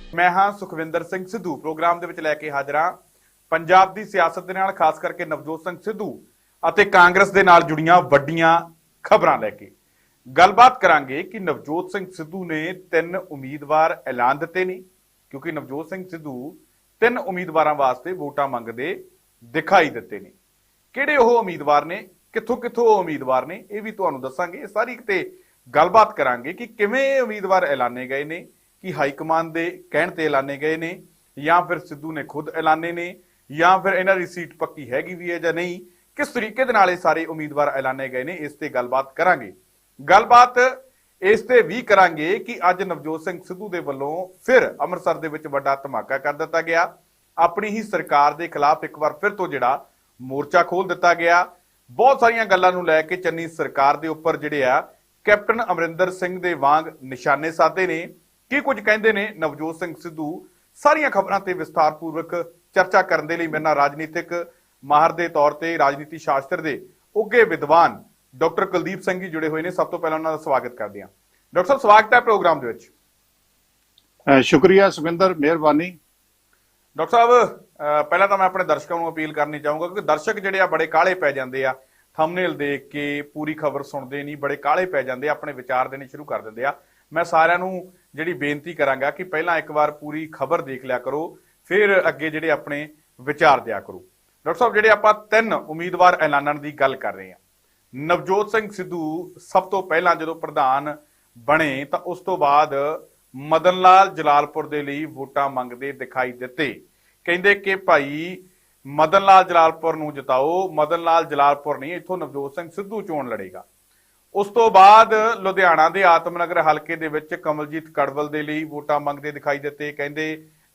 मैं हाँ सुखविंदर सिंह सिद्धू प्रोग्राम ਦੇ ਵਿੱਚ ਲੈ ਕੇ ਹਾਜ਼ਰ ਹਾਂ। ਪੰਜਾਬ ਦੀ ਸਿਆਸਤ ਦੇ ਨਾਲ ਖਾਸ ਕਰਕੇ ਨਵਜੋਤ ਸਿੰਘ ਸਿੱਧੂ ਅਤੇ ਕਾਂਗਰਸ ਦੇ ਨਾਲ ਜੁੜੀਆਂ ਵੱਡੀਆਂ ਖਬਰਾਂ ਲੈ ਕੇ ਗੱਲਬਾਤ ਕਰਾਂਗੇ ਕਿ ਨਵਜੋਤ ਸਿੰਘ ਸਿੱਧੂ ਨੇ 3 ਉਮੀਦਵਾਰ ਐਲਾਨ ਦਿੱਤੇ ਨੇ, ਕਿਉਂਕਿ ਨਵਜੋਤ ਸਿੰਘ ਸਿੱਧੂ 3 ਉਮੀਦਵਾਰਾਂ ਵਾਸਤੇ ਵੋਟਾਂ ਮੰਗਦੇ ਦਿਖਾਈ ਦਿੱਤੇ ਨੇ। ਕਿਹੜੇ ਉਹ ਉਮੀਦਵਾਰ ਨੇ, ਕਿੱਥੋਂ ਕਿੱਥੋਂ ਉਹ ਉਮੀਦਵਾਰ ਨੇ, ਇਹ ਵੀ ਤੁਹਾਨੂੰ ਦੱਸਾਂਗੇ। ਸਾਰੀ ਤੇ ਗੱਲਬਾਤ ਕਰਾਂਗੇ ਕਿ ਕਿਵੇਂ ਇਹ ਉਮੀਦਵਾਰ ਐਲਾਨੇ ਗਏ ਨੇ, कि हाईकमान के कहण ते ऐलाने गए ने या फिर सिद्धू ने खुद ऐलाने ने या फिर इन्हां दी सीट पक्की हैगी भी है या नहीं, किस तरीके दे नाल सारे उम्मीदवार ऐलाने गए ने, इस ते गलबात करांगे। गलबात इस ते भी करांगे कि अज नवजोत सिंह सिद्धू दे वल्लों फिर अमृतसर दे विच वड्डा धमाका कर दिता गया। अपनी ही सरकार दे खिलाफ एक बार फिर तो जिहड़ा मोर्चा खोल दिता गया। बहुत सारियां गल्लां नूं लै के चन्नी सरकार दे उपर जिहड़े आ कैप्टन अमरिंदर सिंह दे वांग निशाने साधे ने। की कुछ कहते ने नवजोत सिंह सिद्धू, सारियां खबरां ते विस्तारपूर्वक चर्चा करने के लिए मेरे नाल राजनीतिक माहर के तौर पर राजनीति शास्त्र के उगे विद्वान डॉक्टर कुलदीप सिंह जी जुड़े हुए हैं। सब तो पहले उन्होंने स्वागत करते हैं। डॉक्टर साहब स्वागत है प्रोग्राम दे विच। शुक्रिया सुखविंदर, मेहरबानी। डॉक्टर साहब पहला तो मैं अपने दर्शकों को अपील करनी चाहूँगा क्योंकि दर्शक जिहड़े आ बड़े काले पै जाते हैं, थंबनेल देख के पूरी खबर सुनते नहीं, बड़े काले पै जाते, अपने विचार देने शुरू कर देंगे। मैं सारिਆਂ ਨੂੰ ਜਿਹੜੀ ਬੇਨਤੀ ਕਰਾਂਗਾ ਕਿ ਪਹਿਲਾਂ ਇੱਕ ਵਾਰ ਪੂਰੀ ਖਬਰ ਦੇਖ ਲਿਆ ਕਰੋ, ਫਿਰ ਅੱਗੇ ਜਿਹੜੇ ਆਪਣੇ ਵਿਚਾਰ ਦਿਆ ਕਰੋ। ਡਾਕਟਰ ਸਾਹਿਬ ਜਿਹੜੇ ਆਪਾਂ 3 ਉਮੀਦਵਾਰ ਐਲਾਨਣ ਦੀ ਗੱਲ ਕਰ ਰਹੇ ਹਾਂ, ਨਵਜੋਤ ਸਿੰਘ ਸਿੱਧੂ ਸਭ ਤੋਂ ਪਹਿਲਾਂ ਜਦੋਂ ਪ੍ਰਧਾਨ ਬਣੇ ਤਾਂ ਉਸ ਤੋਂ ਬਾਅਦ ਮਦਨ ਲਾਲ ਜਲਾਲਪੁਰ ਦੇ ਲਈ ਵੋਟਾਂ ਮੰਗਦੇ ਦਿਖਾਈ ਦਿੱਤੇ। ਕਹਿੰਦੇ ਕਿ ਭਾਈ ਮਦਨ ਲਾਲ ਜਲਾਲਪੁਰ ਨੂੰ ਜਿਤਾਓ, ਮਦਨ ਲਾਲ ਜਲਾਲਪੁਰ ਨਹੀਂ, ਇੱਥੋਂ ਨਵਜੋਤ ਸਿੰਘ ਸਿੱਧੂ ਚੋਣ ਲੜੇਗਾ। ਉਸ ਤੋਂ ਬਾਅਦ ਲੁਧਿਆਣਾ ਦੇ ਆਤਮਨਗਰ ਹਲਕੇ ਦੇ ਵਿੱਚ ਕਮਲਜੀਤ ਕੜਵਲ ਦੇ ਲਈ ਵੋਟਾਂ ਮੰਗਦੇ ਦਿਖਾਈ ਦਿੱਤੇ। ਕਹਿੰਦੇ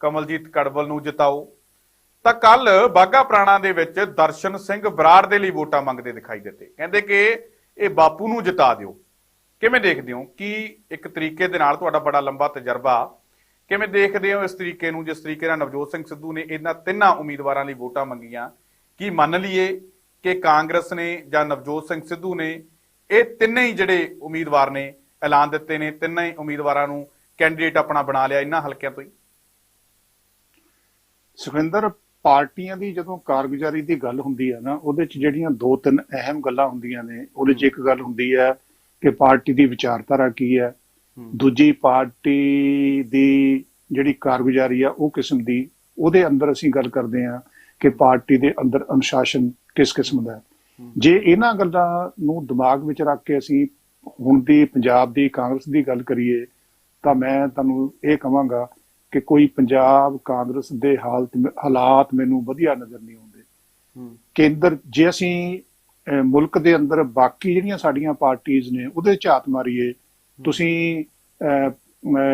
ਕਮਲਜੀਤ ਕੜਵਲ ਨੂੰ ਜਿਤਾਓ। ਤਾਂ ਕੱਲ ਬਾਘਾ ਪੁਰਾਣਾ ਦੇ ਵਿੱਚ ਦਰਸ਼ਨ ਸਿੰਘ ਬਰਾੜ ਦੇ ਲਈ ਵੋਟਾਂ ਮੰਗਦੇ ਦਿਖਾਈ ਦਿੱਤੇ। ਕਹਿੰਦੇ ਕਿ ਇਹ ਬਾਪੂ ਨੂੰ ਜਿਤਾ ਦਿਓ। ਕਿਵੇਂ ਦੇਖਦੇ ਹੋ ਕਿ ਇੱਕ ਤਰੀਕੇ ਦੇ ਨਾਲ ਤੁਹਾਡਾ ਬੜਾ ਲੰਬਾ ਤਜਰਬਾ, ਕਿਵੇਂ ਦੇਖਦੇ ਹੋ ਇਸ ਤਰੀਕੇ ਨੂੰ, ਜਿਸ ਤਰੀਕੇ ਨਾਲ ਨਵਜੋਤ ਸਿੰਘ ਸਿੱਧੂ ਨੇ ਇਹਨਾਂ 3 ਉਮੀਦਵਾਰਾਂ ਲਈ ਵੋਟਾਂ ਮੰਗੀਆਂ? ਕੀ ਮੰਨ ਲਈਏ ਕਿ ਕਾਂਗਰਸ ਨੇ ਜਾਂ ਨਵਜੋਤ ਸਿੰਘ ਸਿੱਧੂ ਨੇ ਇਹ ਤਿੰਨੇ ਹੀ ਜਿਹੜੇ ਉਮੀਦਵਾਰ ਨੇ ਐਲਾਨ ਦਿੱਤੇ ਨੇ, ਤਿੰਨਾਂ ਹੀ ਉਮੀਦਵਾਰਾਂ ਨੂੰ ਕੈਂਡੀਡੇਟ ਆਪਣਾ ਬਣਾ ਲਿਆ ਇਹਨਾਂ ਹਲਕਿਆਂ ਤੋਂ ਹੀ? ਸੁਖਵਿੰਦਰ, ਪਾਰਟੀਆਂ ਦੀ ਜਦੋਂ ਕਾਰਗੁਜ਼ਾਰੀ ਦੀ ਗੱਲ ਹੁੰਦੀ ਹੈ ਨਾ, ਉਹਦੇ 'ਚ ਜਿਹੜੀਆਂ 2-3 ਅਹਿਮ ਗੱਲਾਂ ਹੁੰਦੀਆਂ ਨੇ। ਉਹਦੇ 'ਚ ਇੱਕ ਗੱਲ ਹੁੰਦੀ ਹੈ ਕਿ ਪਾਰਟੀ ਦੀ ਵਿਚਾਰਧਾਰਾ ਕੀ ਹੈ, ਦੂਜੀ ਪਾਰਟੀ ਦੀ ਜਿਹੜੀ ਕਾਰਗੁਜ਼ਾਰੀ ਆ ਉਹ ਕਿਸਮ ਦੀ। ਉਹਦੇ ਅੰਦਰ ਅਸੀਂ ਗੱਲ ਕਰਦੇ ਹਾਂ ਕਿ ਪਾਰਟੀ ਦੇ ਅੰਦਰ ਅਨੁਸ਼ਾਸਨ ਕਿਸ ਕਿਸਮ ਦਾ ਹੈ। ਜੇ ਇਹਨਾਂ ਗੱਲਾਂ ਨੂੰ ਦਿਮਾਗ ਵਿੱਚ ਰੱਖ ਕੇ ਅਸੀਂ ਹੁਣ ਦੀ ਪੰਜਾਬ ਦੀ ਕਾਂਗਰਸ ਦੀ ਗੱਲ ਕਰੀਏ ਤਾਂ ਮੈਂ ਤੁਹਾਨੂੰ ਇਹ ਕਹਾਂਗਾ ਕਿ ਕੋਈ ਪੰਜਾਬ ਕਾਂਗਰਸ ਦੇ ਹਾਲਾਤ ਮੈਨੂੰ ਵਧੀਆ ਨਜ਼ਰ ਨਹੀਂ ਆਉਂਦੇ। ਕੇਂਦਰ, ਜੇ ਅਸੀਂ ਮੁਲਕ ਦੇ ਅੰਦਰ ਬਾਕੀ ਜਿਹੜੀਆਂ ਸਾਡੀਆਂ ਪਾਰਟੀਆਂ ਨੇ ਉਹਦੇ ਝਾਤ ਮਾਰੀਏ, ਤੁਸੀਂ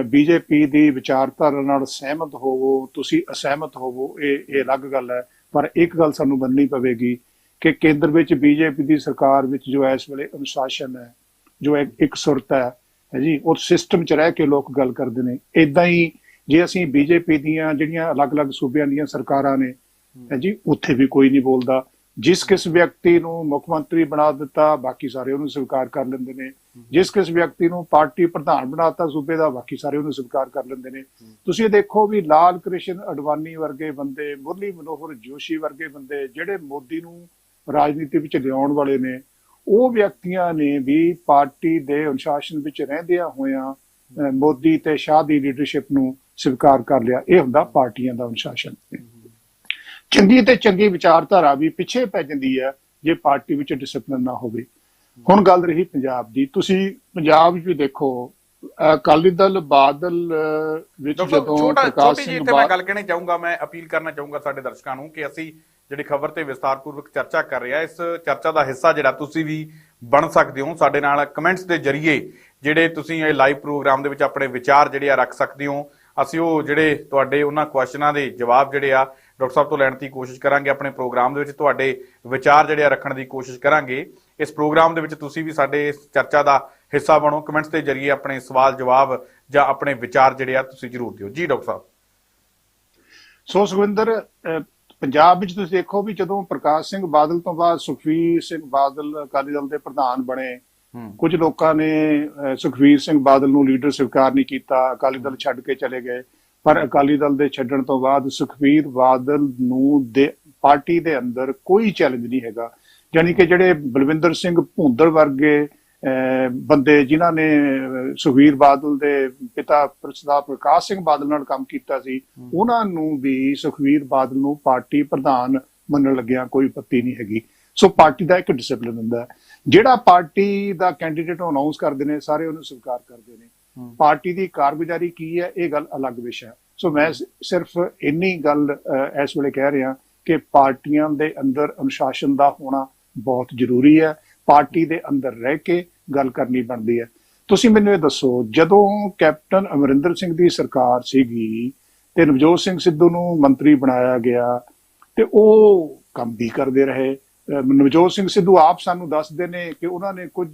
ਬੀਜੇਪੀ ਦੀ ਵਿਚਾਰਧਾਰਾ ਨਾਲ ਸਹਿਮਤ ਹੋਵੋ, ਤੁਸੀਂ ਅਸਹਿਮਤ ਹੋਵੋ, ਇਹ ਅਲੱਗ ਗੱਲ ਹੈ। ਪਰ ਇੱਕ ਗੱਲ ਸਾਨੂੰ ਮੰਨਣੀ ਪਵੇਗੀ ਕਿ ਕੇਂਦਰ ਵਿੱਚ ਬੀਜੇਪੀ ਦੀ ਸਰਕਾਰ ਵਿੱਚ ਜੋ ਇਸ ਵੇਲੇ ਅਨੁਸ਼ਾਸਨ ਹੈ, ਜੋ ਇੱਕ ਸੁਰਤ ਹੈ ਜੀ, ਉਹ ਸਿਸਟਮ 'ਚ ਰਹਿ ਕੇ ਲੋਕ ਗੱਲ ਕਰਦੇ ਨੇ। ਇੱਦਾਂ ਹੀ ਜੇ ਅਸੀਂ ਬੀਜੇਪੀ ਦੀਆਂ ਜਿਹੜੀਆਂ ਅਲੱਗ-ਅਲੱਗ ਸੂਬਿਆਂ ਦੀਆਂ ਸਰਕਾਰਾਂ ਨੇ ਹੈ ਜੀ, ਉੱਥੇ ਵੀ ਕੋਈ ਨਹੀਂ ਬੋਲਦਾ। ਜਿਸ ਕਿਸ ਵਿਅਕਤੀ ਨੂੰ ਮੁੱਖ ਮੰਤਰੀ ਬਣਾ ਦਿੱਤਾ, ਬਾਕੀ ਸਾਰੇ ਉਹਨੂੰ ਸਵੀਕਾਰ ਕਰ ਲੈਂਦੇ ਨੇ। ਜਿਸ ਕਿਸ ਵਿਅਕਤੀ ਨੂੰ ਪਾਰਟੀ ਪ੍ਰਧਾਨ ਬਣਾਤਾ ਸੂਬੇ ਦਾ, ਬਾਕੀ ਸਾਰੇ ਉਹਨੂੰ ਸਵੀਕਾਰ ਕਰ ਲੈਂਦੇ ਨੇ। ਤੁਸੀਂ ਇਹ ਦੇਖੋ ਵੀ ਲਾਲ ਕ੍ਰਿਸ਼ਨ ਅਡਵਾਨੀ ਵਰਗੇ ਬੰਦੇ, ਮੁਰਲੀ ਮਨੋਹਰ ਜੋਸ਼ੀ ਵਰਗੇ ਬੰਦੇ ਜਿਹੜੇ ਮੋਦੀ ਨੂੰ ਰਾਜਨੀਤੀ ਵਿੱਚ ਲਿਆਉਣ ਵਾਲੇ ਨੇ, ਉਹ ਵਿਅਕਤੀਆਂ ਨੇ ਵੀ ਪਾਰਟੀ ਦੇ ਅਨੁਸ਼ਾਸਨ ਵਿੱਚ ਰਹਿੰਦਿਆਂ ਹੋਇਆਂ ਮੋਦੀ ਤੇ ਸ਼ਾਹ ਦੀ ਲੀਡਰਸ਼ਿਪ ਨੂੰ ਸਵੀਕਾਰ ਕਰ ਲਿਆ। ਇਹ ਹੁੰਦਾ ਪਾਰਟੀਆਂ ਦਾ ਅਨੁਸ਼ਾਸਨ। ਚੰਗੀ ਤੇ ਚੰਗੀ ਵਿਚਾਰਧਾਰਾ ਵੀ ਪਿੱਛੇ ਪੈ ਜਾਂਦੀ ਹੈ ਜੇ ਪਾਰਟੀ ਵਿੱਚ ਡਿਸਪਲਿਨ ਨਾ ਹੋਵੇ। ਹੁਣ ਗੱਲ ਰਹੀ ਪੰਜਾਬ ਦੀ, ਤੁਸੀਂ ਪੰਜਾਬ ਵਿੱਚ ਵੀ ਦੇਖੋ ਅਕਾਲੀ ਦਲ ਬਾਦਲ ਵਿੱਚ ਜਦੋਂ ਪ੍ਰਕਾਸ਼ ਸਿੰਘ ਮੈਂ ਗੱਲ ਕਹਿਣੀ ਚਾਹੂੰਗਾ, ਮੈਂ ਅਪੀਲ ਕਰਨਾ ਚਾਹੂੰਗਾ ਸਾਡੇ ਦਰਸ਼ਕਾਂ ਨੂੰ ਕਿ ਅਸੀਂ ਜਿਹੜੀ ਖਬਰ ਤੇ ਵਿਸਤਾਰਪੂਰਵਕ ਚਰਚਾ ਕਰ ਰਹੇ ਹਾਂ, ਇਸ ਚਰਚਾ ਦਾ ਹਿੱਸਾ ਜਿਹੜਾ ਤੁਸੀਂ ਵੀ ਬਣ ਸਕਦੇ ਹੋ। ਸਾਡੇ ਨਾਲ ਕਮੈਂਟਸ ਦੇ ਜਰੀਏ ਜਿਹੜੇ ਤੁਸੀਂ ਇਹ ਲਾਈਵ ਪ੍ਰੋਗਰਾਮ ਦੇ ਵਿੱਚ ਆਪਣੇ ਵਿਚਾਰ ਜਿਹੜੇ ਆ ਰੱਖ ਸਕਦੇ ਹੋ। ਅਸੀਂ ਉਹ ਜਿਹੜੇ ਤੁਹਾਡੇ ਉਹਨਾਂ ਕੁਐਸਚਨਾਂ ਦੇ ਜਵਾਬ ਜਿਹੜੇ ਆ ਡਾਕਟਰ ਸਾਹਿਬ ਤੋਂ ਲੈਣ ਦੀ ਕੋਸ਼ਿਸ਼ ਕਰਾਂਗੇ। ਆਪਣੇ ਪ੍ਰੋਗਰਾਮ ਦੇ ਵਿੱਚ ਤੁਹਾਡੇ ਵਿਚਾਰ ਜਿਹੜੇ ਆ ਰੱਖਣ ਦੀ ਕੋਸ਼ਿਸ਼ ਕਰਾਂਗੇ। ਇਸ ਪ੍ਰੋਗਰਾਮ ਦੇ ਵਿੱਚ ਤੁਸੀਂ ਵੀ ਸਾਡੇ ਇਸ ਚਰਚਾ ਦਾ ਹਿੱਸਾ ਬਣੋ। ਕਮੈਂਟਸ ਦੇ ਜਰੀਏ ਆਪਣੇ ਸਵਾਲ ਜਵਾਬ ਜਾਂ ਆਪਣੇ ਵਿਚਾਰ ਜਿਹੜੇ ਆ ਤੁਸੀਂ ਜ਼ਰੂਰ ਦਿਓ। ਜੀ ਡਾਕਟਰ ਸਾਹਿਬ। ਸੋ ਸੁਖਵਿੰਦਰ, ਪੰਜਾਬ ਵਿੱਚ ਤੁਸੀਂ ਦੇਖੋ ਵੀ ਜਦੋਂ ਪ੍ਰਕਾਸ਼ ਸਿੰਘ ਬਾਦਲ ਤੋਂ ਬਾਅਦ ਸੁਖਬੀਰ ਸਿੰਘ ਬਾਦਲ ਅਕਾਲੀ ਦਲ ਦੇ ਪ੍ਰਧਾਨ ਬਣੇ, ਕੁਝ ਲੋਕਾਂ ਨੇ ਸੁਖਬੀਰ ਸਿੰਘ ਬਾਦਲ ਨੂੰ ਲੀਡਰ ਸਵੀਕਾਰ ਨਹੀਂ ਕੀਤਾ, ਅਕਾਲੀ ਦਲ ਛੱਡ ਕੇ ਚਲੇ ਗਏ। ਪਰ ਅਕਾਲੀ ਦਲ ਦੇ ਛੱਡਣ ਤੋਂ ਬਾਅਦ ਸੁਖਬੀਰ ਬਾਦਲ ਨੂੰ ਪਾਰਟੀ ਦੇ ਅੰਦਰ ਕੋਈ ਚੈਲੰਜ ਨਹੀਂ ਹੈਗਾ। ਯਾਨੀ ਕਿ ਜਿਹੜੇ ਬਲਵਿੰਦਰ ਸਿੰਘ ਭੁੰਦੜ ਵਰਗੇ ਬੰਦੇ ਜਿਨ੍ਹਾਂ ਨੇ ਸੁਖਬੀਰ ਬਾਦਲ ਦੇ ਪਿਤਾ ਸਰਦਾਰ ਪ੍ਰਕਾਸ਼ ਸਿੰਘ ਬਾਦਲ ਨਾਲ ਕੰਮ ਕੀਤਾ ਸੀ, ਉਹਨਾਂ ਨੂੰ ਵੀ ਸੁਖਬੀਰ ਬਾਦਲ ਨੂੰ ਪਾਰਟੀ ਪ੍ਰਧਾਨ ਮੰਨਣ ਲੱਗਿਆ ਕੋਈ ਪੱਤੀ ਨਹੀਂ ਹੈਗੀ। ਸੋ ਪਾਰਟੀ ਦਾ ਇੱਕ ਡਿਸਪਲਿਨ ਹੁੰਦਾ ਹੈ। ਜਿਹੜਾ ਪਾਰਟੀ ਦਾ ਕੈਂਡੀਡੇਟ ਅਨਾਉਂਸ ਕਰਦੇ ਨੇ ਸਾਰੇ ਉਹਨੂੰ ਸਵੀਕਾਰ ਕਰਦੇ ਨੇ। ਪਾਰਟੀ ਦੀ ਕਾਰਗੁਜ਼ਾਰੀ ਕੀ ਹੈ ਇਹ ਗੱਲ ਅਲੱਗ ਵਿਸ਼ਾ ਹੈ। ਸੋ ਮੈਂ ਸਿਰਫ ਇੰਨੀ ਗੱਲ ਇਸ ਵੇਲੇ ਕਹਿ ਰਿਹਾ ਕਿ ਪਾਰਟੀਆਂ ਦੇ ਅੰਦਰ ਅਨੁਸ਼ਾਸਨ ਦਾ ਹੋਣਾ ਬਹੁਤ ਜ਼ਰੂਰੀ ਹੈ। ਪਾਰਟੀ ਦੇ ਅੰਦਰ ਰਹਿ ਕੇ ਗੱਲ ਕਰਨੀ ਬਣਦੀ ਹੈ। ਤੁਸੀਂ ਮੈਨੂੰ ਇਹ ਦੱਸੋ, ਜਦੋਂ ਕੈਪਟਨ ਅਮਰਿੰਦਰ ਸਿੰਘ ਦੀ ਸਰਕਾਰ ਸੀਗੀ ਤੇ ਨਵਜੋਤ ਸਿੰਘ ਸਿੱਧੂ ਨੂੰ ਮੰਤਰੀ ਬਣਾਇਆ ਗਿਆ ਤੇ ਉਹ ਕੰਮ ਵੀ ਕਰਦੇ ਰਹੇ। ਨਵਜੋਤ ਸਿੰਘ ਸਿੱਧੂ ਆਪ ਸਾਨੂੰ ਦੱਸਦੇ ਨੇ ਕਿ ਉਹਨਾਂ ਨੇ ਕੁਝ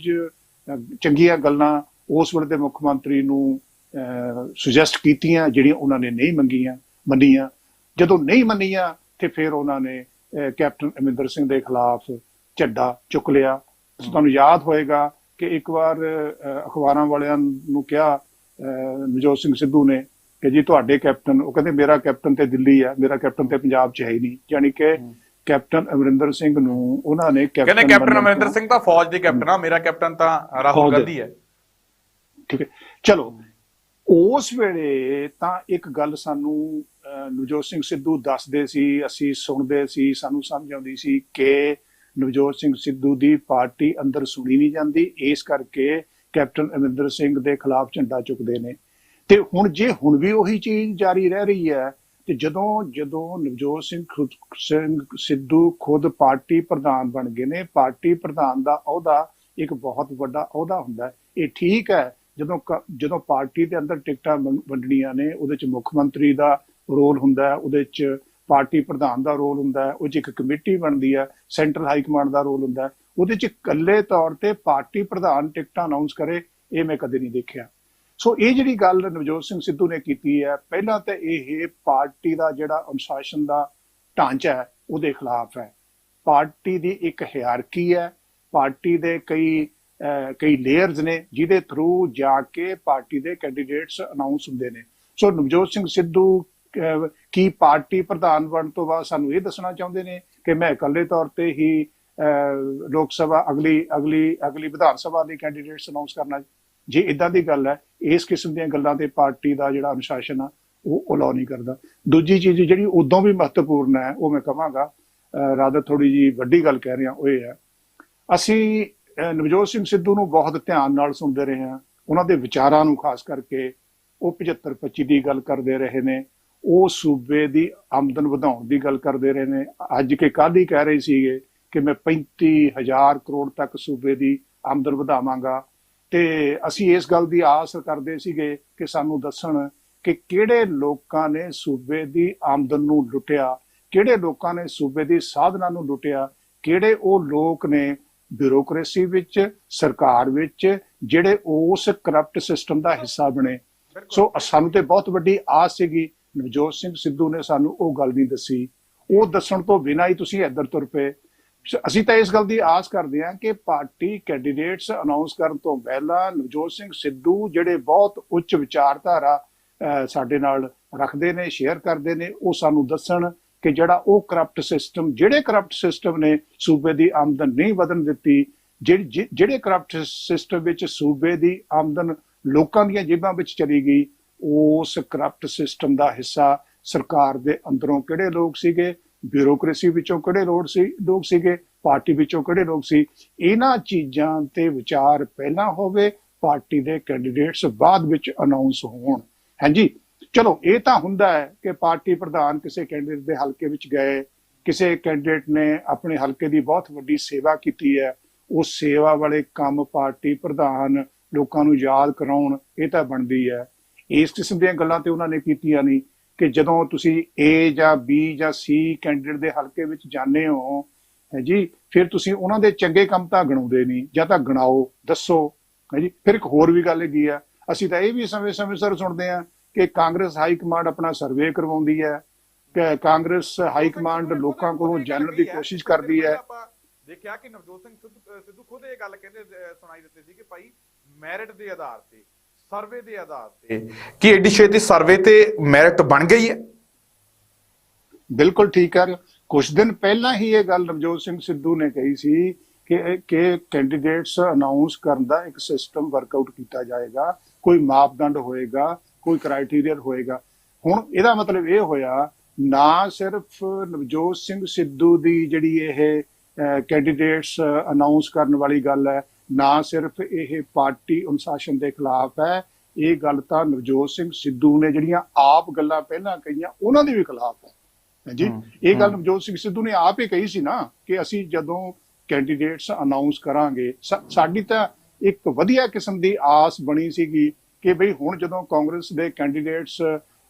ਚੰਗੀਆਂ ਗੱਲਾਂ ਉਸ ਵੇਲੇ ਦੇ ਮੁੱਖ ਮੰਤਰੀ ਨੂੰ ਸੁਜੈਸਟ ਕੀਤੀਆਂ ਜਿਹੜੀਆਂ ਉਹਨਾਂ ਨੇ ਨਹੀਂ ਮੰਨੀਆਂ। ਜਦੋਂ ਨਹੀਂ ਮੰਨੀਆਂ ਤੇ ਫਿਰ ਉਹਨਾਂ ਨੇ ਕੈਪਟਨ ਅਮਰਿੰਦਰ ਸਿੰਘ ਦੇ ਖਿਲਾਫ ਝੰਡਾ ਚੁੱਕ ਲਿਆ। ਤੁਹਾਨੂੰ ਯਾਦ ਹੋਏਗਾ ਕਿ ਇੱਕ ਵਾਰ ਅਖਬਾਰਾਂ ਵਾਲਿਆਂ ਨੂੰ ਕਿਹਾ ਨਵਜੋਤ ਸਿੰਘ ਸਿੱਧੂ ਨੇ ਕਿ ਜੀ ਤੁਹਾਡੇ ਕੈਪਟਨ, ਉਹ ਕਹਿੰਦੇ ਮੇਰਾ ਕੈਪਟਨ ਤੇ ਦਿੱਲੀ ਹੈ, ਮੇਰਾ ਕੈਪਟਨ ਤੇ ਪੰਜਾਬ 'ਚ ਹੈ ਹੀ ਨਹੀਂ। ਯਾਨੀ ਕਿ ਕੈਪਟਨ ਅਮਰਿੰਦਰ ਸਿੰਘ ਨੂੰ ਉਹਨਾਂ ਨੇ ਕੈਪਟਨ ਅਮਰਿੰਦਰ ਸਿੰਘ ਤਾਂ ਫੌਜ ਦੇ ਕੈਪਟਨ ਆ, ਮੇਰਾ ਕੈਪਟਨ ਤਾਂ ਰਾਹੁਲ ਗਾਂਧੀ ਹੈ। ਠੀਕ ਹੈ, ਚਲੋ ਉਸ ਵੇਲੇ ਤਾਂ ਇੱਕ ਗੱਲ ਸਾਨੂੰ ਨਵਜੋਤ ਸਿੰਘ ਸਿੱਧੂ ਦੱਸਦੇ ਸੀ, ਅਸੀਂ ਸੁਣਦੇ ਸੀ, ਸਾਨੂੰ ਸਮਝ ਆਉਂਦੀ ਸੀ ਕਿ ਨਵਜੋਤ ਸਿੰਘ ਸਿੱਧੂ ਦੀ ਪਾਰਟੀ ਅੰਦਰ ਸੁਣੀ ਨਹੀਂ ਜਾਂਦੀ, ਇਸ ਕਰਕੇ ਕੈਪਟਨ ਅਮਰਿੰਦਰ ਸਿੰਘ ਦੇ ਖਿਲਾਫ ਝੰਡਾ ਚੁੱਕਦੇ ਨੇ। ਤੇ ਹੁਣ ਵੀ ਉਹੀ ਚੀਜ਼ ਜਾਰੀ ਰਹਿ ਰਹੀ ਹੈ। ਤੇ ਜਦੋਂ ਨਵਜੋਤ ਸਿੰਘ ਸਿੱਧੂ ਖੁਦ ਪਾਰਟੀ ਪ੍ਰਧਾਨ ਬਣ ਗਏ ਨੇ, ਪਾਰਟੀ ਪ੍ਰਧਾਨ ਦਾ ਅਹੁਦਾ ਇੱਕ ਬਹੁਤ ਵੱਡਾ ਅਹੁਦਾ ਹੁੰਦਾ ਹੈ। ਇਹ ਠੀਕ ਹੈ, ਜਦੋਂ ਪਾਰਟੀ ਦੇ ਅੰਦਰ ਟਿਕਟਾਂ ਵੰਡਣੀਆਂ ਨੇ ਉਹਦੇ 'ਚ ਮੁੱਖ ਮੰਤਰੀ ਦਾ ਰੋਲ ਹੁੰਦਾ ਹੈ, ਉਹਦੇ 'ਚ ਪਾਰਟੀ ਪ੍ਰਧਾਨ ਦਾ ਰੋਲ ਹੁੰਦਾ ਹੈ, ਉਹ 'ਚ ਇੱਕ ਕਮੇਟੀ ਬਣਦੀ ਹੈ, ਸੈਂਟਰਲ ਹਾਈ ਕਮਾਂਡ ਦਾ ਰੋਲ ਹੁੰਦਾ ਹੈ। ਉਹਦੇ 'ਚ ਇਕੱਲੇ ਤੌਰ ਤੇ ਪਾਰਟੀ ਪ੍ਰਧਾਨ ਟਿਕਟਾਂ ਅਨਾਉਂਸ ਕਰੇ, ਇਹ ਮੈਂ ਕਦੇ ਨਹੀਂ ਦੇਖਿਆ। ਸੋ ਇਹ ਜਿਹੜੀ ਗੱਲ ਨਵਜੋਤ ਸਿੰਘ ਸਿੱਧੂ ਨੇ ਕੀਤੀ ਹੈ, ਪਹਿਲਾਂ ਤਾਂ ਇਹ ਪਾਰਟੀ ਦਾ ਜਿਹੜਾ ਅਨੁਸ਼ਾਸਨ ਦਾ ਢਾਂਚਾ ਹੈ ਉਹਦੇ ਖਿਲਾਫ ਹੈ। ਪਾਰਟੀ ਦੀ ਇੱਕ ਹਾਇਰਾਰਕੀ ਹੈ, ਪਾਰਟੀ ਦੇ ਕਈ ਲੇਅਰਸ ਨੇ ਜਿਹਦੇ ਥਰੂ ਜਾ ਕੇ ਪਾਰਟੀ ਦੇ ਕੈਂਡੀਡੇਟਸ ਅਨਾਉਂਸ ਹੁੰਦੇ ਨੇ। ਸੋ ਨਵਜੋਤ ਸਿੰਘ ਸਿੱਧੂ ਕੀ ਪਾਰਟੀ ਪ੍ਰਧਾਨ ਬਣਨ ਤੋਂ ਬਾਅਦ ਸਾਨੂੰ ਇਹ ਦੱਸਣਾ ਚਾਹੁੰਦੇ ਨੇ ਕਿ ਮੈਂ ਇਕੱਲੇ ਤੌਰ ਤੇ ਹੀ ਲੋਕ ਸਭਾ ਅਗਲੀ ਵਿਧਾਨ ਸਭਾ ਲਈ ਕੈਂਡੀਡੇਟਸ ਅਨਾਉਂਸ ਕਰਨਾ? ਜੇ ਇਦਾਂ ਦੀ ਗੱਲ ਹੈ, ਇਸ ਕਿਸਮ ਦੀਆਂ ਗੱਲਾਂ ਤੇ ਪਾਰਟੀ ਦਾ ਜਿਹੜਾ ਅਨੁਸ਼ਾਸਨ ਆ ਉਹ ਅਲਾਉ ਨਹੀਂ ਕਰਦਾ। ਦੂਜੀ ਚੀਜ਼ ਜਿਹੜੀ ਉਦੋਂ ਵੀ ਮਹੱਤਵਪੂਰਨ ਹੈ, ਉਹ ਮੈਂ ਕਹਾਂਗਾ ਰਾਦਰ ਥੋੜੀ ਜੀ ਵੱਡੀ ਗੱਲ ਕਹਿ ਰਿਹਾ, ਉਹ ਇਹ ਹੈ ਅਸੀਂ ਨਵਜੋਤ ਸਿੰਘ ਸਿੱਧੂ ਨੂੰ ਬਹੁਤ ਧਿਆਨ ਨਾਲ ਸੁਣਦੇ ਰਹੇ ਹਾਂ। ਉਹਨਾਂ ਦੇ ਵਿਚਾਰਾਂ ਨੂੰ ਖਾਸ ਕਰਕੇ ਉਹ 75-25 ਦੀ ਗੱਲ ਕਰਦੇ ਰਹੇ ਨੇ, ਉਹ ਸੂਬੇ ਦੀ ਆਮਦਨ ਵਧਾਉਣ ਦੀ ਗੱਲ ਕਰਦੇ ਰਹੇ ਨੇ। ਅੱਜ ਕੇ ਕੱਲ੍ਹ ਹੀ ਕਹਿ ਰਹੇ ਸੀਗੇ ਕਿ ਮੈਂ 35,000 ਕਰੋੜ ਤੱਕ ਸੂਬੇ ਦੀ ਆਮਦਨ ਵਧਾਵਾਂਗਾ। ਤੇ ਅਸੀਂ ਇਸ ਗੱਲ ਦੀ ਆਸ ਕਰਦੇ ਸੀਗੇ ਕਿ ਸਾਨੂੰ ਦੱਸਣ ਕਿ ਕਿਹੜੇ ਲੋਕਾਂ ਨੇ ਸੂਬੇ ਦੀ ਆਮਦਨ ਨੂੰ ਲੁੱਟਿਆ, ਕਿਹੜੇ ਲੋਕਾਂ ਨੇ ਸੂਬੇ ਦੀ ਸਾਧਨਾਂ ਨੂੰ ਲੁੱਟਿਆ, ਕਿਹੜੇ ਉਹ ਲੋਕ ਨੇ ਬਿਊਰੋਕ੍ਰੇਸੀ ਵਿੱਚ, ਸਰਕਾਰ ਵਿੱਚ, ਜਿਹੜੇ ਉਸ ਕਰਪਟ ਸਿਸਟਮ ਦਾ ਹਿੱਸਾ ਬਣੇ। ਸੋ ਸਾਨੂੰ ਤੇ ਬਹੁਤ ਵੱਡੀ ਆਸ ਸੀਗੀ। ਨਵਜੋਤ ਸਿੰਘ ਸਿੱਧੂ ਨੇ ਸਾਨੂੰ ਉਹ ਗੱਲ ਨਹੀਂ ਦੱਸੀ। ਉਹ ਦੱਸਣ ਤੋਂ ਬਿਨਾਂ ਹੀ ਤੁਸੀਂ ਇੱਧਰ ਤੁਰ ਪਏ। ਅਸੀਂ ਤਾਂ ਇਸ ਗੱਲ ਦੀ ਆਸ ਕਰਦੇ ਹਾਂ ਕਿ ਪਾਰਟੀ ਕੈਂਡੀਡੇਟਸ ਅਨਾਉਂਸ ਕਰਨ ਤੋਂ ਪਹਿਲਾਂ ਨਵਜੋਤ ਸਿੰਘ ਸਿੱਧੂ ਜਿਹੜੇ ਬਹੁਤ ਉੱਚ ਵਿਚਾਰਧਾਰਾ ਸਾਡੇ ਨਾਲ ਰੱਖਦੇ ਨੇ, ਸ਼ੇਅਰ ਕਰਦੇ ਨੇ, ਉਹ ਸਾਨੂੰ ਦੱਸਣ ਕਿ ਜਿਹੜੇ ਕਰਪਟ ਸਿਸਟਮ ਨੇ ਸੂਬੇ ਦੀ ਆਮਦਨ ਨਹੀਂ ਵਧਣ ਦਿੱਤੀ, ਜਿਹੜੇ ਕਰਪਟ ਸਿਸਟਮ ਵਿੱਚ ਸੂਬੇ ਦੀ ਆਮਦਨ ਲੋਕਾਂ ਦੀਆਂ ਜੇਬਾਂ ਵਿੱਚ ਚਲੀ ਗਈ, ਉਸ ਕਰਪਟ ਸਿਸਟਮ ਦਾ ਹਿੱਸਾ ਸਰਕਾਰ ਦੇ ਅੰਦਰੋਂ ਕਿਹੜੇ ਲੋਕ ਸੀਗੇ, ਬਿਊਰੋਕ੍ਰੇਸੀ ਵਿੱਚੋਂ ਕਿਹੜੇ ਲੋਕ ਸੀਗੇ, ਪਾਰਟੀ ਵਿੱਚੋਂ ਕਿਹੜੇ ਲੋਕ ਸੀ। ਇਹਨਾਂ ਚੀਜ਼ਾਂ ਤੇ ਵਿਚਾਰ ਪਹਿਲਾਂ ਹੋਵੇ, ਪਾਰਟੀ ਦੇ ਕੈਂਡੀਡੇਟਸ ਬਾਅਦ ਵਿੱਚ ਅਨਾਉਂਸ ਹੋਣ। ਹਾਂਜੀ, ਚਲੋ ਇਹ ਤਾਂ ਹੁੰਦਾ ਹੈ ਕਿ ਪਾਰਟੀ ਪ੍ਰਧਾਨ ਕਿਸੇ ਕੈਂਡੀਡੇਟ ਦੇ ਹਲਕੇ ਵਿੱਚ ਗਏ, ਕਿਸੇ ਕੈਂਡੀਡੇਟ ਨੇ ਆਪਣੇ ਹਲਕੇ ਦੀ ਬਹੁਤ ਵੱਡੀ ਸੇਵਾ ਕੀਤੀ ਹੈ, ਉਹ ਸੇਵਾ ਵਾਲੇ ਕੰਮ ਪਾਰਟੀ ਪ੍ਰਧਾਨ ਲੋਕਾਂ ਨੂੰ ਯਾਦ ਕਰਾਉਣ, ਇਹ ਤਾਂ ਬਣਦੀ ਹੈ। ਇਸ ਕਿਸਮ ਦੀਆਂ ਗੱਲਾਂ ਤੇ ਉਹਨਾਂ ਨੇ ਕੀਤੀਆਂ ਨਹੀਂ ਕਿ ਜਦੋਂ ਤੁਸੀਂ A ਜਾਂ B ਜਾਂ C ਕੈਂਡੀਡੇਟ ਦੇ ਹਲਕੇ ਵਿੱਚ ਜਾਂਦੇ ਹੋ ਹੈ ਜੀ, ਫਿਰ ਤੁਸੀਂ ਉਹਨਾਂ ਦੇ ਚੰਗੇ ਕੰਮ ਤਾਂ ਗਿਣਾਉਂਦੇ ਨਹੀਂ, ਜਾਂ ਤਾਂ ਗਿਣਾਓ, ਦੱਸੋ ਹੈ ਜੀ। ਫਿਰ ਇੱਕ ਹੋਰ ਵੀ ਗੱਲ ਹੈਗੀ ਆ, ਅਸੀਂ ਤਾਂ ਇਹ ਵੀ ਸਮੇਂ ਸਿਰ ਸੁਣਦੇ ਹਾਂ ਕਿ ਕਾਂਗਰਸ ਹਾਈ ਕਮਾਂਡ ਆਪਣਾ ਸਰਵੇ ਕਰਵਾਉਂਦੀ ਹੈ, ਕਿ ਕਾਂਗਰਸ ਹਾਈ ਕਮਾਂਡ ਲੋਕਾਂ ਕੋਲੋਂ ਜਾਣਨ ਦੀ ਕੋਸ਼ਿਸ਼ ਕਰਦੀ ਹੈ। ਦੇਖਿਆ ਕਿ ਨਵਜੋਤ ਸਿੰਘ ਸਿੱਧੂ ਖੁਦ ਇਹ ਗੱਲ ਕਹਿੰਦੇ ਸੁਣਾਈ ਦਿੱਤੀ ਸੀ ਕਿ ਭਾਈ ਮੈਰਿਟ ਦੇ ਆਧਾਰ ਤੇ ਸਰਵੇ ਦੇ ਆਧਾਰ ਤੇ ਕੀ ਐਡੀ ਛੇਤੀ ਸਰਵੇ ਤੇ ਮੈਰਿਟ ਬਣ ਗਈ ਹੈ? ਬਿਲਕੁਲ ਠੀਕ ਕਰ ਰਹੇ ਹੋ। ਕੁਝ ਦਿਨ ਪਹਿਲਾਂ ਹੀ ਇਹ ਗੱਲ ਨਵਜੋਤ ਸਿੰਘ ਸਿੱਧੂ ਨੇ ਕਹੀ ਸੀ ਕਿ ਕੈਂਡੀਡੇਟਸ ਅਨਾਉਂਸ ਕਰਨ ਦਾ ਇੱਕ ਸਿਸਟਮ ਵਰਕਆਊਟ ਕੀਤਾ ਜਾਏਗਾ, ਕੋਈ ਮਾਪਦੰਡ ਹੋਏਗਾ, ਕੋਈ ਕ੍ਰਾਈਟੇਰੀਆ ਹੋਏਗਾ। ਹੁਣ ਇਹਦਾ ਮਤਲਬ ਇਹ ਹੋਇਆ ਨਾ ਸਿਰਫ ਨਵਜੋਤ ਸਿੰਘ ਸਿੱਧੂ ਦੀ ਜਿਹੜੀ ਇਹ ਕੈਂਡੀਡੇਟਸ ਅਨਾਉਂਸ ਕਰਨ ਵਾਲੀ ਗੱਲ ਹੈ, ਨਾ ਸਿਰਫ ਇਹ ਪਾਰਟੀ ਅਨੁਸ਼ਾਸਨ ਦੇ ਖਿਲਾਫ ਹੈ, ਇਹ ਗੱਲ ਤਾਂ ਨਵਜੋਤ ਸਿੰਘ ਸਿੱਧੂ ਨੇ ਜਿਹੜੀਆਂ ਆਪ ਗੱਲਾਂ ਪਹਿਲਾਂ ਕਹੀਆਂ ਉਹਨਾਂ ਦੇ ਵੀ ਖਿਲਾਫ ਹੈ ਜੀ। ਇਹ ਗੱਲ ਨਵਜੋਤ ਸਿੰਘ ਸਿੱਧੂ ਨੇ ਆਪ ਹੀ ਕਹੀ ਸੀ ਨਾ ਕਿ ਅਸੀਂ ਜਦੋਂ ਕੈਂਡੀਡੇਟਸ ਅਨਾਉਂਸ ਕਰਾਂਗੇ, ਸਾਡੀ ਤਾਂ ਇੱਕ ਵਧੀਆ ਕਿਸਮ ਦੀ ਆਸ ਬਣੀ ਸੀਗੀ ਕਿ ਬਈ ਹੁਣ ਜਦੋਂ ਕਾਂਗਰਸ ਦੇ ਕੈਂਡੀਡੇਟਸ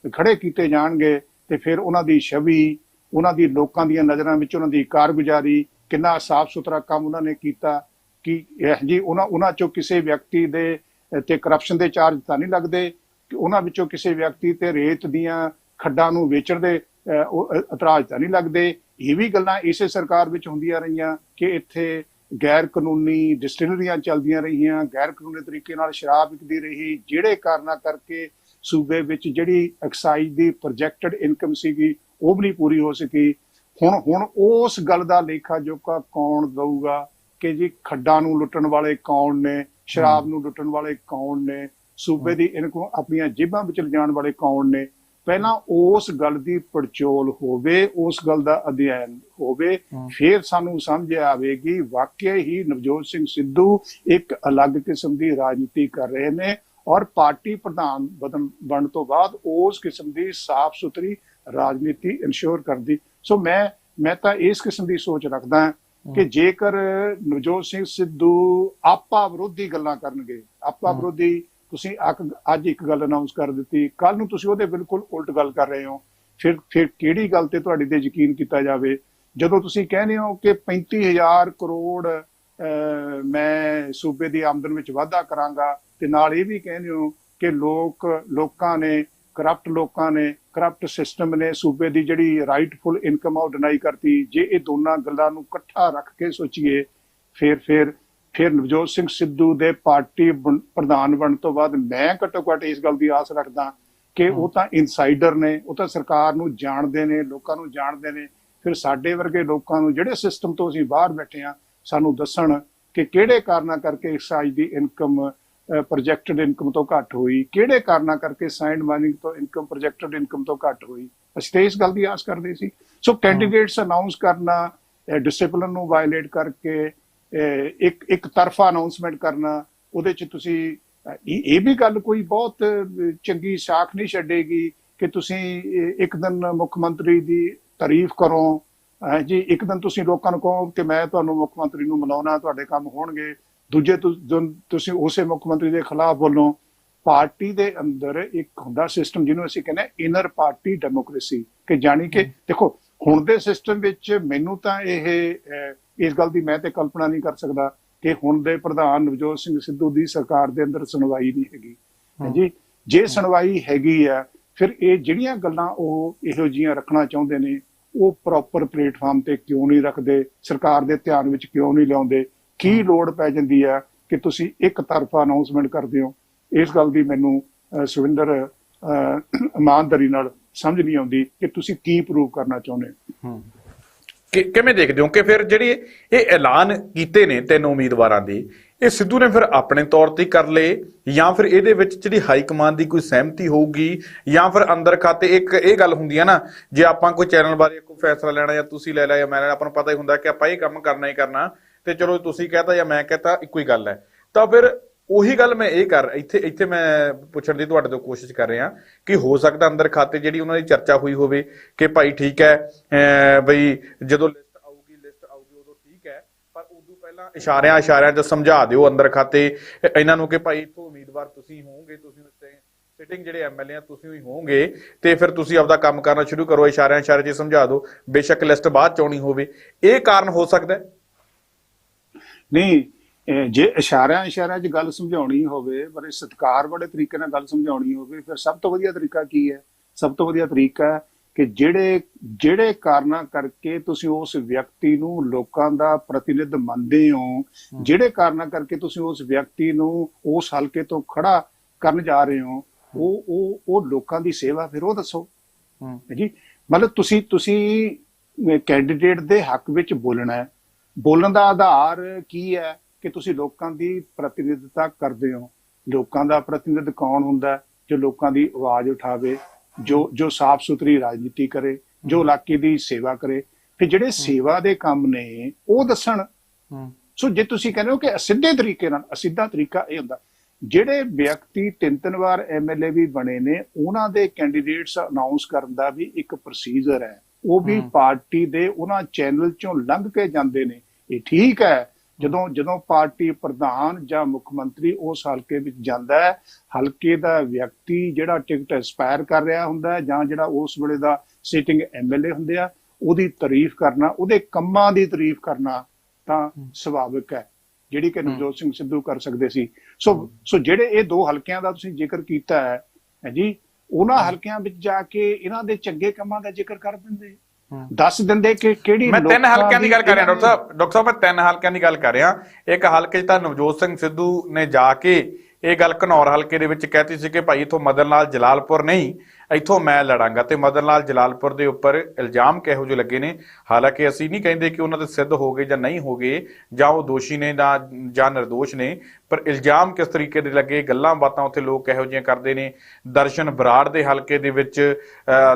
ਖੜੇ ਕੀਤੇ ਜਾਣਗੇ ਤੇ ਫਿਰ ਉਹਨਾਂ ਦੀ ਛਵੀ, ਉਹਨਾਂ ਦੀ ਲੋਕਾਂ ਦੀਆਂ ਨਜ਼ਰਾਂ ਵਿੱਚ ਉਹਨਾਂ ਦੀ ਕਾਰਗੁਜ਼ਾਰੀ, ਕਿੰਨਾ ਸਾਫ਼ ਸੁਥਰਾ ਕੰਮ ਉਹਨਾਂ ਨੇ ਕੀਤਾ ਕਿ ਜੀ ਉਹਨਾਂ ਚੋਂ ਕਿਸੇ ਵਿਅਕਤੀ ਦੇ ਤੇ ਕਰਪਸ਼ਨ ਦੇ ਚਾਰਜ ਤਾਂ ਨਹੀਂ ਲੱਗਦੇ, ਕਿ ਉਹਨਾਂ ਵਿੱਚੋਂ ਕਿਸੇ ਵਿਅਕਤੀ ਤੇ ਰੇਤ ਦੀਆਂ ਖੱਡਾਂ ਨੂੰ ਵੇਚਣ ਦੇ ਇਤਰਾਜ਼ ਤਾਂ ਨਹੀਂ ਲੱਗਦੇ। ਇਹ ਵੀ ਗੱਲਾਂ ਇਸੇ ਸਰਕਾਰ ਵਿੱਚ ਹੁੰਦੀਆਂ ਰਹੀਆਂ ਕਿ ਇੱਥੇ ਗੈਰ ਕਾਨੂੰਨੀ ਡਿਸਟਿਲਰੀਆਂ ਚੱਲਦੀਆਂ ਰਹੀਆਂ, ਗੈਰ ਕਾਨੂੰਨੀ ਤਰੀਕੇ ਨਾਲ ਸ਼ਰਾਬ ਵਿਕਦੀ ਰਹੀ, ਜਿਹੜੇ ਕਾਰਨਾਂ ਕਰਕੇ ਸੂਬੇ ਵਿੱਚ ਜਿਹੜੀ ਐਕਸਾਈਜ਼ ਦੀ ਪ੍ਰੋਜੈਕਟਡ ਇਨਕਮ ਸੀਗੀ ਉਹ ਵੀ ਨਹੀਂ ਪੂਰੀ ਹੋ ਸਕੀ। ਹੁਣ ਉਸ ਗੱਲ ਦਾ ਲੇਖਾ ਜੋਖਾ ਕੌਣ ਦਊਗਾ ਕਿ ਜੀ ਖੱਡਾਂ ਨੂੰ ਲੁੱਟਣ ਵਾਲੇ ਕੌਣ ਨੇ, ਸ਼ਰਾਬ ਨੂੰ ਲੁੱਟਣ ਵਾਲੇ ਕੌਣ ਨੇ, ਸੂਬੇ ਦੀ ਇਨਕਮ ਆਪਣੀਆਂ ਜੇਬਾਂ ਵਿੱਚ ਲਿਜਾਣ ਵਾਲੇ ਕੌਣ ਨੇ। ਪਹਿਲਾਂ ਉਸ ਗੱਲ ਦੀ ਪੜਚੋਲ ਹੋਵੇ, ਉਸ ਗੱਲ ਦਾ ਅਧਿਐਨ ਹੋਵੇ, ਫਿਰ ਸਾਨੂੰ ਸਮਝ ਆਵੇਗੀ ਵਾਕਿਆ ਹੀ ਨਵਜੋਤ ਸਿੰਘ ਸਿੱਧੂ ਇੱਕ ਅਲੱਗ ਕਿਸਮ ਦੀ ਰਾਜਨੀਤੀ ਕਰ ਰਹੇ ਨੇ ਔਰ ਪਾਰਟੀ ਪ੍ਰਧਾਨ ਬਣਨ ਤੋਂ ਬਾਅਦ ਉਸ ਕਿਸਮ ਦੀ ਸਾਫ਼ ਸੁਥਰੀ ਰਾਜਨੀਤੀ ਇਨਸ਼ੋਰ ਕਰਦੀ। ਸੋ ਮੈਂ ਤਾਂ ਇਸ ਕਿਸਮ ਦੀ ਸੋਚ ਰੱਖਦਾ ਕਿ ਜੇਕਰ ਨਵਜੋਤ ਸਿੰਘ ਸਿੱਧੂ ਆਪਾ ਵਿਰੋਧੀ ਗੱਲਾਂ ਕਰਨਗੇ, ਆਪਾ ਵਿਰੋਧੀ, ਤੁਸੀਂ ਅੱਜ ਇੱਕ ਗੱਲ ਅਨਾਉਂਸ ਕਰ ਦਿੱਤੀ, ਕੱਲ ਨੂੰ ਤੁਸੀਂ ਉਹਦੇ ਬਿਲਕੁਲ ਉਲਟ ਗੱਲ ਕਰ ਰਹੇ ਹੋ, ਫਿਰ ਕਿਹੜੀ ਗੱਲ ਤੇ ਤੁਹਾਡੇ ਤੇ ਯਕੀਨ ਕੀਤਾ ਜਾਵੇ? ਜਦੋਂ ਤੁਸੀਂ ਕਹਿੰਦੇ ਹੋ ਕਿ 35,000 ਕਰੋੜ ਮੈਂ ਸੂਬੇ ਦੀ ਆਮਦਨ ਵਿੱਚ ਵਾਧਾ ਕਰਾਂਗਾ ਤੇ ਨਾਲ ਇਹ ਵੀ ਕਹਿੰਦੇ ਹੋ ਕਿ ਲੋਕਾਂ ਨੇ, ਕਰਪਟ ਲੋਕਾਂ ਨੇ, ਕਰਪਟ ਸਿਸਟਮ ਨੇ ਸੂਬੇ ਦੀ ਜਿਹੜੀ ਰਾਈਟਫੁਲ ਇਨਕਮ ਆ ਉਹ ਡਿਨਾਈ ਕਰਤੀ। ਜੇ ਇਹ ਦੋਨਾਂ ਗੱਲਾਂ ਨੂੰ ਇਕੱਠਾ ਰੱਖ ਕੇ ਸੋਚੀਏ ਫਿਰ ਨਵਜੋਤ ਸਿੰਘ ਸਿੱਧੂ ਦੇ ਪਾਰਟੀ ਪ੍ਰਧਾਨ ਬਣਨ ਤੋਂ ਬਾਅਦ ਮੈਂ ਘੱਟੋ ਘੱਟ ਇਸ ਗੱਲ ਦੀ ਆਸ ਰੱਖਦਾ ਕਿ ਉਹ ਤਾਂ ਇਨਸਾਈਡਰ ਨੇ, ਉਹ ਤਾਂ ਸਰਕਾਰ ਨੂੰ ਜਾਣਦੇ ਨੇ, ਲੋਕਾਂ ਨੂੰ ਜਾਣਦੇ ਨੇ। ਫਿਰ ਸਾਡੇ ਵਰਗੇ ਲੋਕਾਂ ਨੂੰ ਜਿਹੜੇ ਸਿਸਟਮ ਤੋਂ ਅਸੀਂ ਬਾਹਰ ਬੈਠੇ ਹਾਂ, ਸਾਨੂੰ ਦੱਸਣ ਕਿ ਕਿਹੜੇ ਕਾਰਨਾਂ ਕਰਕੇ ਐਕਸਾਈਜ਼ ਦੀ ਇਨਕਮ ਪ੍ਰੋਜੈਕਟਡ ਇਨਕਮ ਤੋਂ ਘੱਟ ਹੋਈ, ਕਿਹੜੇ ਕਾਰਨਾਂ ਕਰਕੇ ਸੈਂਡ ਮਾਈਨਿੰਗ ਤੋਂ ਇਨਕਮ ਪ੍ਰੋਜੈਕਟਡ ਇਨਕਮ ਤੋਂ ਘੱਟ ਹੋਈ। ਅਸੀਂ ਤਾਂ ਇਸ ਗੱਲ ਦੀ ਆਸ ਕਰਦੇ ਸੀ। ਸੋ ਕੈਂਡੀਡੇਟਸ ਅਨਾਉਂਸ ਕਰਨਾ, ਡਿਸਿਪਲਿਨ ਨੂੰ ਵਾਇਲੇਟ ਕਰਕੇ ਇੱਕ ਤਰਫਾ ਅਨਾਉਂਸਮੈਂਟ ਕਰਨਾ, ਉਹਦੇ ਚ ਤੁਸੀਂ ਇਹ ਵੀ ਗੱਲ ਕੋਈ ਬਹੁਤ ਚੰਗੀ ਸਾਖ ਨਹੀਂ ਛੱਡੇਗੀ ਕਿ ਤੁਸੀਂ ਇੱਕ ਦਿਨ ਮੁੱਖ ਮੰਤਰੀ ਦੀ ਤਾਰੀਫ ਕਰੋ ਜੀ, ਇੱਕ ਦਿਨ ਤੁਸੀਂ ਲੋਕਾਂ ਨੂੰ ਕਹੋ ਕਿ ਮੈਂ ਤੁਹਾਨੂੰ ਮੁੱਖ ਮੰਤਰੀ ਨੂੰ ਮਿਲਾਉਣਾ, ਤੁਹਾਡੇ ਕੰਮ ਹੋਣਗੇ, ਦੂਜੇ ਤੁਸੀਂ ਉਸੇ ਮੁੱਖ ਮੰਤਰੀ ਦੇ ਖਿਲਾਫ ਬੋਲੋ। ਪਾਰਟੀ ਦੇ ਅੰਦਰ ਇੱਕ ਹੁੰਦਾ ਸਿਸਟਮ ਜਿਹਨੂੰ ਅਸੀਂ ਕਹਿੰਦੇ ਇਨਰ ਪਾਰਟੀ ਡੈਮੋਕ੍ਰੇਸੀ, ਕਿ ਜਾਣੀ ਕਿ ਦੇਖੋ ਹੁਣ ਦੇ ਸਿਸਟਮ ਵਿੱਚ ਮੈਨੂੰ ਤਾਂ ਇਸ ਗੱਲ ਦੀ ਮੈਂ ਤੇ ਕਲਪਨਾ ਨਹੀਂ ਕਰ ਸਕਦਾ ਕਿ ਹੁਣ ਦੇ ਪ੍ਰਧਾਨ ਨਵਜੋਤ ਸਿੰਘ ਸਿੱਧੂ ਦੀ ਸਰਕਾਰ ਦੇ ਅੰਦਰ ਸੁਣਵਾਈ ਨਹੀਂ ਹੈਗੀ ਜੀ। ਜੇ ਸੁਣਵਾਈ ਹੈਗੀ ਆ ਫਿਰ ਇਹ ਜਿਹੜੀਆਂ ਗੱਲਾਂ ਉਹ ਇਹੋ ਜਿਹੀਆਂ ਰੱਖਣਾ ਚਾਹੁੰਦੇ ਨੇ ਉਹ ਪ੍ਰੋਪਰ ਪਲੇਟਫਾਰਮ ਤੇ ਕਿਉਂ ਨਹੀਂ ਰੱਖਦੇ, ਸਰਕਾਰ ਦੇ ਧਿਆਨ ਵਿੱਚ ਕਿਉਂ ਨਹੀਂ ਲਿਆਉਂਦੇ? ਕੀ ਲੋੜ ਪੈ ਜਾਂਦੀ ਹੈ ਕਿ ਤੁਸੀਂ ਇੱਕ ਤਰਫਾ ਅਨਾਉਂਸਮੈਂਟ ਕਰਦੇ ਹੋ? ਇਸ ਗੱਲ ਦੀ ਮੈਨੂੰ ਸੁਵਿੰਦਰ ਇਮਾਨਦਾਰੀ ਨਾਲ ਸਮਝ ਨਹੀਂ ਆਉਂਦੀ ਕਿ ਤੁਸੀਂ ਕੀ ਪ੍ਰੂਵ ਕਰਨਾ ਚਾਹੁੰਦੇ ਹੋ। ਕਿਵੇਂ ਦੇਖਦੇ ਹੋ ਕਿ ਫਿਰ ਜਿਹੜੀ ਇਹ ਐਲਾਨ ਕੀਤੇ ਨੇ 3 ਉਮੀਦਵਾਰਾਂ ਦੇ, ਇਹ ਸਿੱਧੂ ਨੇ ਫਿਰ ਆਪਣੇ ਤੌਰ ਤੇ ਕਰ ਲਏ ਜਾਂ ਫਿਰ ਇਹਦੇ ਵਿੱਚ ਜਿਹੜੀ ਹਾਈ ਕਮਾਂਡ ਦੀ ਕੋਈ ਸਹਿਮਤੀ ਹੋਊਗੀ ਜਾਂ ਫਿਰ ਅੰਦਰ ਖਾਤੇ ਇੱਕ ਇਹ ਗੱਲ ਹੁੰਦੀ ਹੈ ਨਾ, ਜੇ ਆਪਾਂ ਕੋਈ ਚੈਨਲ ਬਾਰੇ ਕੋਈ ਫੈਸਲਾ ਲੈਣਾ ਜਾਂ ਤੁਸੀਂ ਲੈ ਲਿਆ ਜਾਂ ਮੈਂ ਲੈਣਾ, ਆਪਾਂ ਨੂੰ ਪਤਾ ਹੀ ਹੁੰਦਾ ਕਿ ਆਪਾਂ ਇਹ ਕੰਮ ਕਰਨਾ ਹੀ ਕਰਨਾ ਤੇ ਚਲੋ ਤੁਸੀਂ ਕਹਤਾ ਜਾਂ ਮੈਂ ਕਹਤਾ ਇੱਕੋ ਹੀ ਗੱਲ ਹੈ। ਤਾਂ ਫਿਰ ਉਹੀ ਗੱਲ ਮੈਂ ਇੱਥੇ ਮੈਂ ਪੁੱਛਣ ਦੀ ਤੁਹਾਡੇ ਤੋਂ ਕੋਸ਼ਿਸ਼ ਕਰ ਰਿਹਾ ਕਿ ਹੋ ਸਕਦਾ ਅੰਦਰ ਖਾਤੇ ਜਿਹੜੀ ਉਹਨਾਂ ਦੀ ਚਰਚਾ ਹੋਈ ਹੋਵੇ ਕਿ ਭਾਈ ਠੀਕ ਹੈ ਬਈ ਜਦੋਂ ਲਿਸਟ ਆਊਗੀ ਉਦੋਂ ਠੀਕ ਹੈ, ਪਰ ਉਦੋਂ ਪਹਿਲਾਂ ਇਸ਼ਾਰਿਆਂ 'ਚ ਸਮਝਾ ਦਿਓ ਅੰਦਰ ਖਾਤੇ ਇਹਨਾਂ ਨੂੰ ਕਿ ਭਾਈ ਇੱਥੋਂ ਉਮੀਦਵਾਰ ਤੁਸੀਂ ਹੋਵੋਗੇ, ਤੁਸੀਂ ਸਿਟਿੰਗ ਜਿਹੜੇ ਐਮਐਲਏ ਆ ਤੁਸੀਂ ਹੀ ਹੋਵੋਗੇ ਤੇ ਫਿਰ ਤੁਸੀਂ ਆਪਦਾ ਕੰਮ ਕਰਨਾ ਸ਼ੁਰੂ ਕਰੋ। ਇਸ਼ਾਰਿਆਂ 'ਚ ਸਮਝਾ ਦਿਓ, ਬੇਸ਼ੱਕ ਲਿਸਟ ਬਾਅਦ 'ਚ ਆਉਣੀ ਹੋਵੇ। ਇਹ ਕਾਰਨ ਹੋ ਸਕਦਾ ਨਹੀਂ। ਜੇ ਇਸ਼ਾਰਿਆਂ 'ਚ ਗੱਲ ਸਮਝਾਉਣੀ ਹੋਵੇ, ਬੜੇ ਸਤਿਕਾਰ ਵਾਲੇ ਤਰੀਕੇ ਨਾਲ ਗੱਲ ਸਮਝਾਉਣੀ ਹੋਵੇ, ਫਿਰ ਸਭ ਤੋਂ ਵਧੀਆ ਤਰੀਕਾ ਕੀ ਹੈ? ਸਭ ਤੋਂ ਵਧੀਆ ਤਰੀਕਾ ਹੈ ਕਿ ਜਿਹੜੇ ਕਾਰਨਾਂ ਕਰਕੇ ਤੁਸੀਂ ਉਸ ਵਿਅਕਤੀ ਨੂੰ ਲੋਕਾਂ ਦਾ ਪ੍ਰਤੀਨਿਧ ਮੰਨਦੇ ਹੋ, ਜਿਹੜੇ ਕਾਰਨਾਂ ਕਰਕੇ ਤੁਸੀਂ ਉਸ ਵਿਅਕਤੀ ਨੂੰ ਉਸ ਹਲਕੇ ਤੋਂ ਖੜਾ ਕਰਨ ਜਾ ਰਹੇ ਹੋ ਉਹ ਲੋਕਾਂ ਦੀ ਸੇਵਾ, ਫਿਰ ਉਹ ਦੱਸੋ ਜੀ। ਮਤਲਬ ਤੁਸੀਂ ਕੈਂਡੀਡੇਟ ਦੇ ਹੱਕ ਵਿੱਚ ਬੋਲਣਾ ਹੈ, ਬੋਲਣ ਦਾ ਆਧਾਰ ਕੀ ਹੈ ਕਿ ਤੁਸੀਂ ਲੋਕਾਂ ਦੀ ਪ੍ਰਤੀਨਿਧਤਾ ਕਰਦੇ ਹੋ। ਲੋਕਾਂ ਦਾ ਪ੍ਰਤੀਨਿਧ ਕੌਣ ਹੁੰਦਾ? ਜੋ ਲੋਕਾਂ ਦੀ ਆਵਾਜ਼ ਉਠਾਵੇ, ਜੋ ਸਾਫ਼ ਸੁਥਰੀ ਰਾਜਨੀਤੀ ਕਰੇ, ਜੋ ਇਲਾਕੇ ਦੀ ਸੇਵਾ ਕਰੇ। ਫਿਰ ਜਿਹੜੇ ਸੇਵਾ ਦੇ ਕੰਮ ਨੇ ਉਹ ਦੱਸਣ। ਸੋ ਜੇ ਤੁਸੀਂ ਕਹਿੰਦੇ ਹੋ ਕਿ ਅਸਿੱਧੇ ਤਰੀਕੇ ਨਾਲ, ਅਸਿੱਧਾ ਤਰੀਕਾ ਇਹ ਹੁੰਦਾ ਜਿਹੜੇ ਵਿਅਕਤੀ 3 ਵਾਰ MLA ਵੀ ਬਣੇ ਨੇ ਉਹਨਾਂ ਦੇ ਕੈਂਡੀਡੇਟਸ ਅਨਾਉਂਸ ਕਰਨ ਦਾ ਵੀ ਇੱਕ ਪ੍ਰੋਸੀਜਰ ਹੈ। ਉਹ ਵੀ ਪਾਰਟੀ ਦੇ ਉਹਨਾਂ ਚੈਨਲ ਚੋਂ ਲੰਘ ਕੇ ਜਾਂਦੇ ਨੇ। ਇਹ ਠੀਕ ਹੈ, ਜਦੋਂ ਪਾਰਟੀ ਪ੍ਰਧਾਨ ਜਾਂ ਮੁੱਖ ਮੰਤਰੀ ਉਸ ਹਲਕੇ ਵਿੱਚ ਜਾਂਦਾ ਹੈ, ਹਲਕੇ ਦਾ ਵਿਅਕਤੀ ਜਿਹੜਾ ਟਿਕਟ ਐਸਪਾਇਰ ਕਰ ਰਿਹਾ ਹੁੰਦਾ ਜਾਂ ਜਿਹੜਾ ਉਸ ਵੇਲੇ ਦਾ ਸਿਟਿੰਗ MLA ਹੁੰਦੇ ਆ, ਉਹਦੀ ਤਾਰੀਫ ਕਰਨਾ, ਉਹਦੇ ਕੰਮਾਂ ਦੀ ਤਾਰੀਫ ਕਰਨਾ ਤਾਂ ਸੁਭਾਵਿਕ ਹੈ, ਜਿਹੜੀ ਕਿ ਨਵਜੋਤ ਸਿੰਘ ਸਿੱਧੂ ਕਰ ਸਕਦੇ ਸੀ। ਸੋ ਜਿਹੜੇ ਇਹ 2 ਹਲਕਿਆਂ ਦਾ ਤੁਸੀਂ ਜ਼ਿਕਰ ਕੀਤਾ ਹੈ ਜੀ, ਉਹਨਾਂ ਹਲਕਿਆਂ ਵਿੱਚ ਜਾ ਕੇ ਇਹਨਾਂ ਦੇ ਚੰਗੇ ਕੰਮਾਂ ਦਾ ਜ਼ਿਕਰ ਕਰ ਦਿੰਦੇ, ਦੱਸ ਦਿੰਦੇ ਕਿ ਕਿਹੜੀ। ਮੈਂ 3 ਹਲਕਿਆਂ ਦੀ ਗੱਲ ਕਰ ਰਿਹਾ ਡਾਕਟਰ ਸਾਹਿਬ, ਮੈਂ 3 ਹਲਕਿਆਂ ਦੀ ਗੱਲ ਕਰ ਰਿਹਾ। ਇੱਕ ਹਲਕੇ 'ਚ ਤਾਂ ਨਵਜੋਤ ਸਿੰਘ ਸਿੱਧੂ ਨੇ ਜਾ ਕੇ ਇਹ ਗੱਲ ਘਨੌਰ ਹਲਕੇ ਦੇ ਵਿੱਚ ਕਹਿਤੀ ਸੀ ਕਿ ਭਾਈ ਇੱਥੋਂ ਮਦਨ ਲਾਲ ਜਲਾਲਪੁਰ ਨਹੀਂ, ਇੱਥੋਂ ਮੈਂ ਲੜਾਂਗਾ। ਤੇ ਮਦਨ ਲਾਲ ਜਲਾਲਪੁਰ ਦੇ ਉੱਪਰ ਇਲਜ਼ਾਮ ਕਿਹੋ ਜਿਹੇ ਲੱਗੇ ਨੇ? ਹਾਲਾਂਕਿ ਅਸੀਂ ਨਹੀਂ ਕਹਿੰਦੇ ਕਿ ਉਹਨਾਂ ਦੇ ਸਿੱਧ ਹੋ ਗਏ ਜਾਂ ਨਹੀਂ ਹੋ ਗਏ, ਜਾਂ ਉਹ ਦੋਸ਼ੀ ਨੇ ਜਾਂ ਨਿਰਦੋਸ਼ ਨੇ, ਪਰ ਇਲਜ਼ਾਮ ਕਿਸ ਤਰੀਕੇ ਦੇ ਲੱਗੇ, ਗੱਲਾਂ ਬਾਤਾਂ ਉੱਥੇ ਲੋਕ ਕਿਹੋ ਜਿਹੀਆਂ ਕਰਦੇ ਨੇ। ਦਰਸ਼ਨ ਬਰਾੜ ਦੇ ਹਲਕੇ ਦੇ ਵਿੱਚ